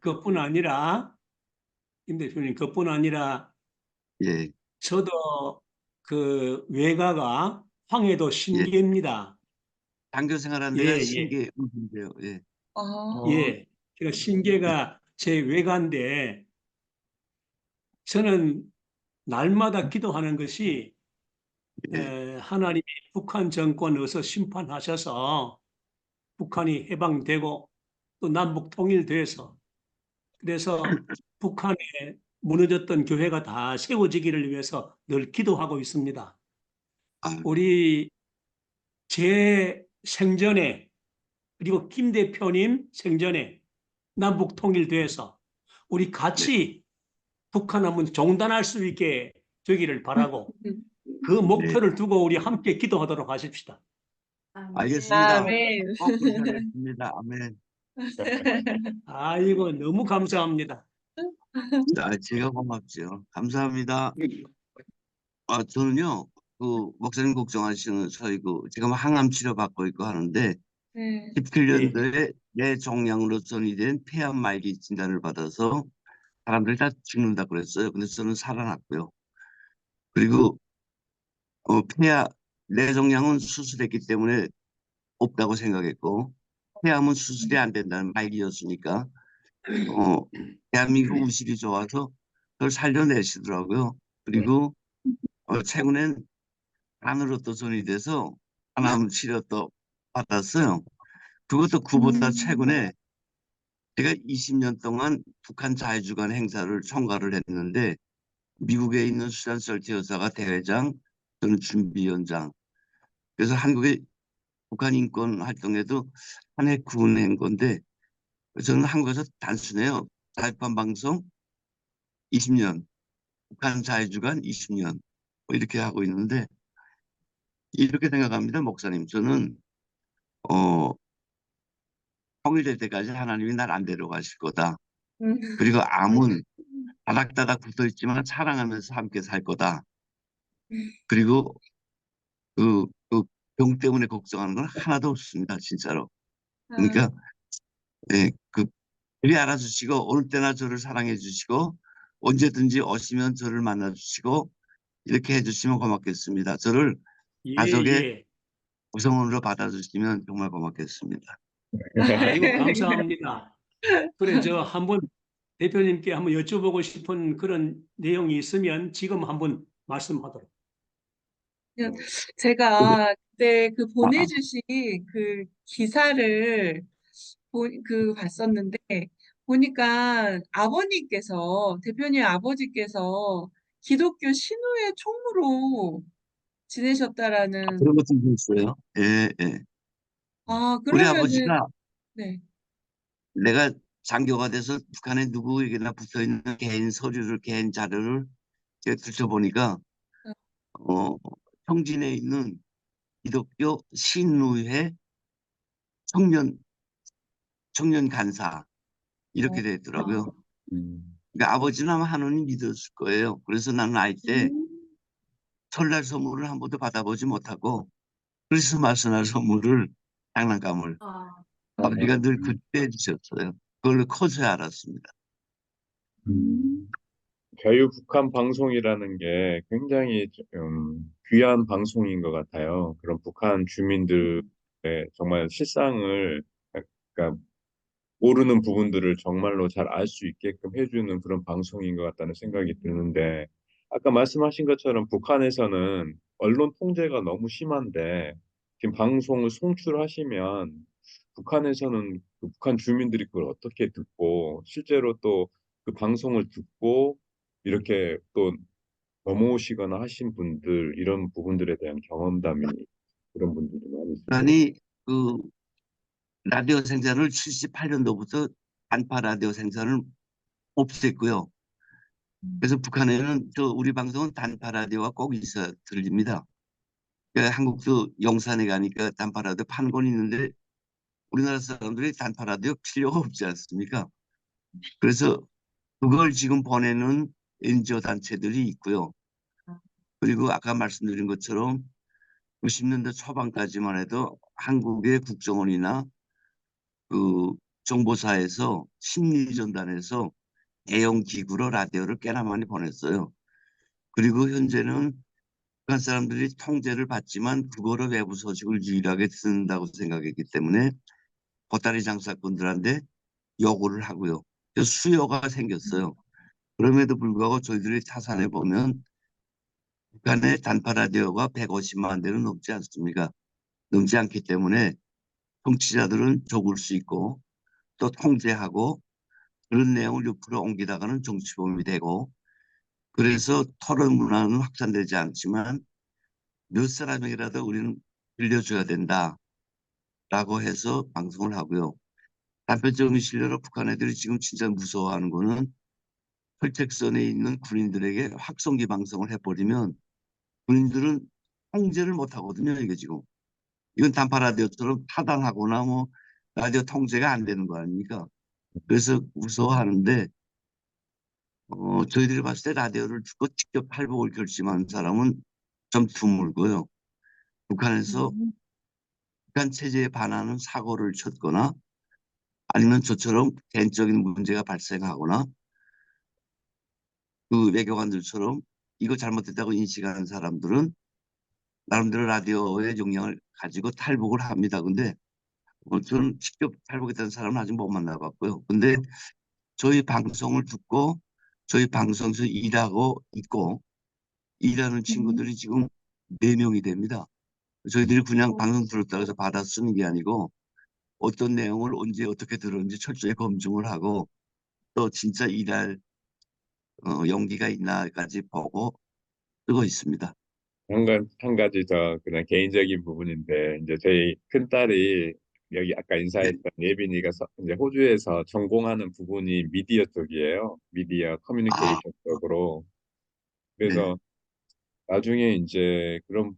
A: 그뿐 아니라 김 대표님 그뿐 아니라
B: 예,
A: 저도 그 외가가 황해도 신계입니다.
B: 장교 생활하는 데가 신기해요. 예.
A: 예, 제가 신계가 제 외가인데 저는 날마다 기도하는 것이 하나님이 북한 정권 어서 심판하셔서 북한이 해방되고 또 남북 통일돼서 그래서 북한에 무너졌던 교회가 다 세워지기를 위해서 늘 기도하고 있습니다. 우리 제 생전에 그리고 김 대표님 생전에 남북 통일돼서 우리 같이 북한 한번 종단할 수 있게 되기를 바라고 그 목표를 두고 우리 함께 기도하도록 하십시다.
B: 알겠습니다.
D: 아멘.
B: 꼭 그렇겠습니다. 아멘.
A: 아이고 너무 감사합니다.
B: 제가 고맙죠. 감사합니다. 저는요, 목사님 걱정하시는 지금 항암 치료 받고 있고 하는데, 17년도에 뇌종양으로 전이된 폐암 말기 진단을 받아서 사람들이 다 죽는다고 그랬어요. 근데 저는 살아났고요. 그리고 뇌종양은 수술했기 때문에 없다고 생각했고, 폐암은 수술이 안 된다는 말기였으니까, 대한민국 의식이 좋아서 그걸 살려내시더라고요. 그리고 최근엔 간으로 또 전이 돼서 항암 치료 또 받았어요. 그것도 그보다 최근에 제가 20년 동안 북한 자유주간 행사를 총괄을 했는데 미국에 있는 수잔 설티 여사가 대회장, 저는 준비위원장. 그래서 한국의 북한 인권 활동에도 한 해 구원한 건데 저는 한국에서 단순해요. 자유판 방송 20년, 북한 자유주간 20년 이렇게 하고 있는데 이렇게 생각합니다, 목사님. 저는 통일될 때까지 하나님이 날 안 데려가실 거다.
D: 음.
B: 그리고 암은 다닥다닥 붙어 있지만 사랑하면서 함께 살 거다. 그리고 그 병 때문에 걱정하는 건 하나도 없습니다. 진짜로. 그러니까 그리 알아주시고 어느 때나 저를 사랑해 주시고 언제든지 오시면 저를 만나 주시고 이렇게 해주시면 고맙겠습니다. 저를
A: 예,
B: 가족의
A: 예.
B: 구성원으로 받아주시면 정말 고맙겠습니다.
A: 아이고, 감사합니다. 그래, 저 한번 대표님께 한번 여쭤보고 싶은 그런 내용이 있으면 지금 한번 말씀하도록.
D: 제가 그때 그
B: 아,
D: 보내주신 그 기사를 봤었는데, 보니까 대표님 아버지께서 기독교 신우의 총무로 지내셨다라는,
B: 그런 것도 있어요. 예, 예. 우리
D: 그러면은,
B: 아버지가
D: 네.
B: 내가 장교가 돼서 북한에 누구에게나 붙어 있는 개인 서류를, 개인 자료를 제가 들춰보니까 어, 청진에 있는 기독교 신우회 청년 간사
D: 어,
B: 이렇게 되더라고요.
C: 음.
B: 그러니까 아버지는 아마 하느님 믿었을 거예요. 그래서 나는 아이 때
D: 음,
B: 설날 선물을 한 번도 받아보지 못하고 크리스마스 날 선물을 장난감을 아버지가 늘 그때 해주셨어요. 그걸 커서야 알았습니다.
C: 음. 자유북한 방송이라는 게 굉장히 귀한 방송인 것 같아요. 그런 북한 주민들의 정말 실상을, 그러니까 모르는 부분들을 정말로 잘 알 수 있게끔 해주는 그런 방송인 것 같다는 생각이 드는데, 아까 말씀하신 것처럼 북한에서는 언론 통제가 너무 심한데, 지금 방송을 송출하시면 북한에서는 그 북한 주민들이 그걸 어떻게 듣고, 실제로 또 그 방송을 듣고 이렇게 또 넘어오시거나 하신 분들, 이런 부분들에 대한 경험담이 그런 분들이 많이 있으세요.
B: 아니 그 라디오 생산을 78년도부터 단파 라디오 생산을 없앴고요. 그래서 북한에는 우리 방송은 단파 라디오가 꼭 있어야 들립니다. 그러니까 한국도 영산에 가니까 단파 라디오 판권 있는데 우리나라 사람들이 단파 라디오 필요가 없지 않습니까? 그래서 그걸 지금 보내는 NGO 단체들이 있고요. 그리고 아까 말씀드린 것처럼 90년대 초반까지만 해도 한국의 국정원이나 그 정보사에서 심리전단에서 대형 기구로 라디오를 꽤나 많이 보냈어요. 그리고 현재는 북한 사람들이 통제를 받지만 그거로 외부 소식을 유일하게 듣는다고 생각했기 때문에 보따리 장사꾼들한테 요구를 하고요. 그래서 수요가 생겼어요. 그럼에도 불구하고 저희들이 타산해 보면 북한의 단파 라디오가 150만 대는 넘지 않습니까? 넘지 않기 때문에 정치자들은 적을 수 있고 또 통제하고 그런 내용을 옆으로 옮기다가는 정치범이 되고 그래서 토론 문화는 확산되지 않지만 몇 사람에게라도 우리는 들려줘야 된다라고 해서 방송을 하고요. 단편적인 실례로 북한 애들이 지금 진짜 무서워하는 거는 혈책선에 있는 군인들에게 확성기 방송을 해버리면 군인들은 통제를 못 하거든요. 이게 지금. 이건 단파 라디오처럼 타당하거나 뭐 라디오 통제가 안 되는 거 아닙니까? 그래서 무서워하는데 저희들이 봤을 때 라디오를 듣고 직접 탈북을 결심한 사람은 좀 드물고요. 북한에서 북한 체제에 반하는 사고를 쳤거나 아니면 저처럼 개인적인 문제가 발생하거나 그 외교관들처럼 이거 잘못됐다고 인식하는 사람들은 나름대로 라디오의 역량을 가지고 탈북을 합니다. 근데 저는 직접 탈북했다는 사람은 아직 못 만나봤고요. 근데 저희 방송을 듣고 저희 방송에서 일하고 있고 일하는 친구들이 지금 4명이 됩니다. 저희들이 그냥 방송 들었다고 해서 받아 쓰는 게 아니고 어떤 내용을 언제 어떻게 들었는지 철저히 검증을 하고 또 진짜 일할 용기가 있나까지 보고 쓰고 있습니다.
C: 한 가지 더 그냥 개인적인 부분인데, 이제 저희 큰딸이 여기 아까
B: 네.
C: 인사했던 예빈이가 이제 호주에서 전공하는 부분이 미디어 쪽이에요. 미디어
B: 아,
C: 커뮤니케이션 쪽으로.
B: 네.
C: 그래서 나중에 이제 그런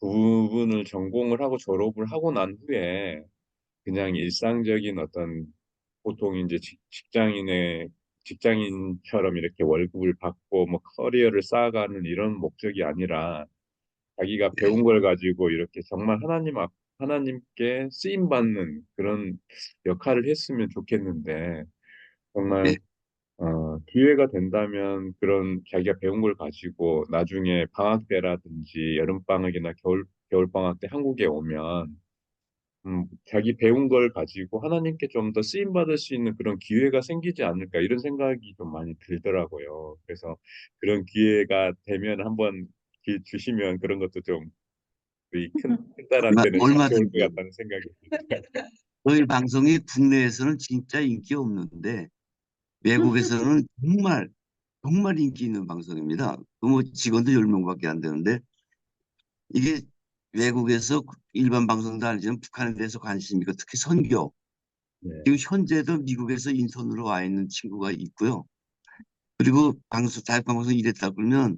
C: 부분을 전공을 하고 졸업을 하고 난 후에 그냥 일상적인 어떤 보통 이제 직장인처럼 이렇게 월급을 받고 뭐 커리어를 쌓아가는 이런 목적이 아니라 자기가 배운 걸 가지고 이렇게 정말 하나님께 쓰임 받는 그런 역할을 했으면 좋겠는데
B: 네.
C: 정말 기회가 된다면 그런 자기가 배운 걸 가지고 나중에 방학 때라든지 여름방학이나 겨울방학 때 한국에 오면 자기 배운 걸 가지고 하나님께 좀 더 쓰임 받을 수 있는 그런 기회가 생기지 않을까 이런 생각이 좀 많이 들더라고요. 그래서 그런 기회가 되면 한번 주시면 그런 것도 좀 우리 큰딸한테는 참 좋을 것
B: 얼마든지.
C: 같다는 생각이 듭니다.
B: 저희 방송이 국내에서는 진짜 인기 없는데 외국에서는 정말 정말 인기 있는 방송입니다. 뭐 직원도 10명밖에 안 되는데 이게 외국에서 일반 방송도 아니지만 북한에 대해서 관심이 있고 특히 선교.
C: 네.
B: 지금 현재도 미국에서 인턴으로 와 있는 친구가 있고요. 그리고 자유방송 일했다 그러면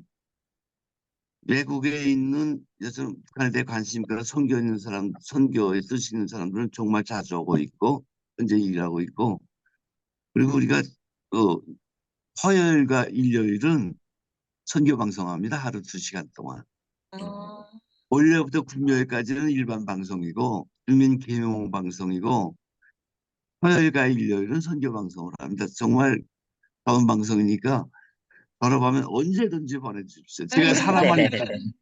B: 외국에 있는 여성 북한에 대해 관심 있거나 선교 있는 사람, 선교에 뜻 있는 사람들은 정말 자주 오고 있고 현재 일하고 있고 그리고 우리가 그 화요일과 일요일은 선교 방송합니다. 하루 2시간 동안.
D: 아,
B: 월요일부터 금요일까지는 일반 방송이고 주민 개용 방송이고 화요일과 일요일은 선교 방송을 합니다. 정말 좋은 방송이니까 돌아보면 언제든지 보내주십시오. 제가 사람만 있다면.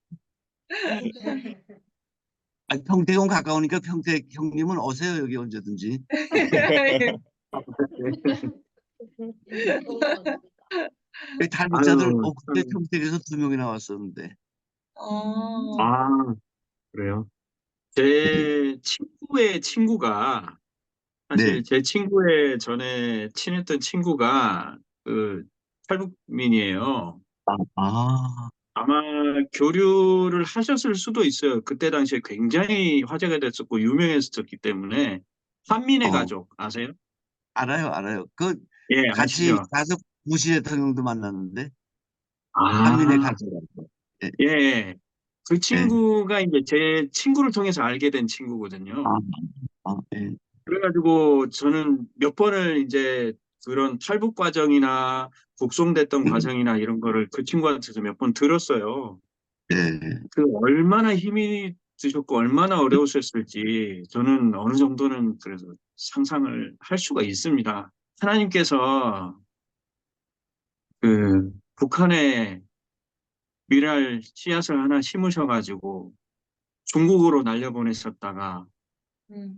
B: 아니, 평택은 가까우니까 평택 형님은 오세요. 여기 언제든지. 탈북자들
E: 아유,
B: 그때 평택에서 2명이 나왔었는데.
E: 아, 그래요. 제 친구의 친구가
B: 네.
E: 사실 제 친구의 전에 친했던 친구가 그 탈북민이에요.
B: 아,
E: 아마 교류를 하셨을 수도 있어요. 그때 당시에 굉장히 화제가 됐었고 유명했었기 때문에 한민의
B: 어,
E: 가족 아세요?
B: 알아요, 알아요. 그
E: 예,
B: 같이
E: 아시죠?
B: 가서 부시 대통령도 만났는데 한민의
E: 아,
B: 가족이라고. 예,
E: 예. 예. 그
B: 예.
E: 친구가 이제 제 친구를 통해서 알게 된 친구거든요.
B: 예.
E: 그래가지고 저는 몇 번을 이제 그런 탈북 과정이나 북송됐던
B: 음,
E: 과정이나 이런 거를 그 친구한테서 몇 번 들었어요.
B: 예.
E: 그 얼마나 힘이 드셨고 얼마나 어려우셨을지 저는 어느 정도는 그래서 상상을 할 수가 있습니다. 하나님께서 그 북한에 미랄 씨앗을 하나 심으셔가지고 중국으로 날려보내셨다가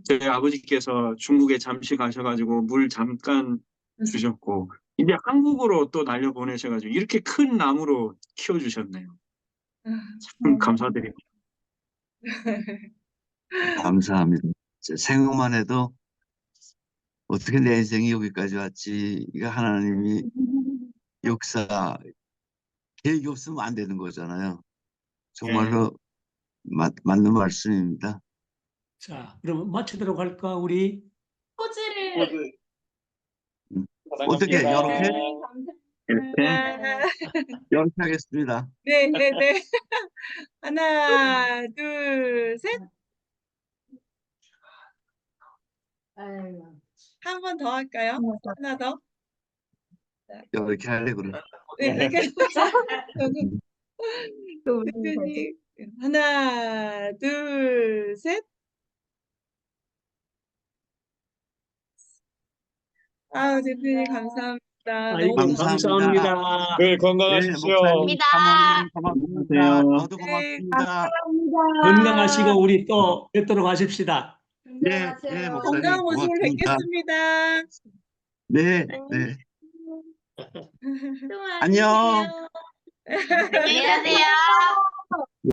E: 저희 아버지께서 중국에 잠시 가셔가지고 물 잠깐 주셨고 이제 한국으로 또 날려보내셔가지고 이렇게 큰 나무로 키워주셨네요. 참 감사드립니다.
B: 감사합니다. 생각만 해도 어떻게 내 인생이 여기까지 왔지. 이거 하나님이 역사, 계획이 없으면 안 되는 거잖아요.
E: 예.
B: 정말로 맞는 말씀입니다.
A: 자, 그럼 마치도록 할까, 우리?
H: 포즈를
B: 어떻게, 이렇게?
E: 이렇게
B: 이렇게 하겠습니다.
D: 네, 네, 네. 하나, 둘, 셋. 한 번 더 할까요? 하나 더.
B: 이렇게 하려고 그래.
D: 네, 이렇게. 대표님, 하나, 둘, 셋. 아유, 대표님, 감사합니다.
A: 아이고,
D: 너무
B: 감사합니다.
A: 감사합니다.
C: 네,
B: 네,
C: 건강하십시오.
B: 목사님, 사모님 고맙습니다.
E: 안녕하세요.
B: 저도
D: 네,
B: 고맙습니다.
A: 건강하시고 우리 또 뵙도록 하십시다.
B: 네, 네, 목사님
D: 건강한 모습을
B: 고맙습니다.
D: 뵙겠습니다.
B: 네, 네.
H: 또
B: 안녕.
H: 안녕히 계세요.
F: 안녕히 가세요.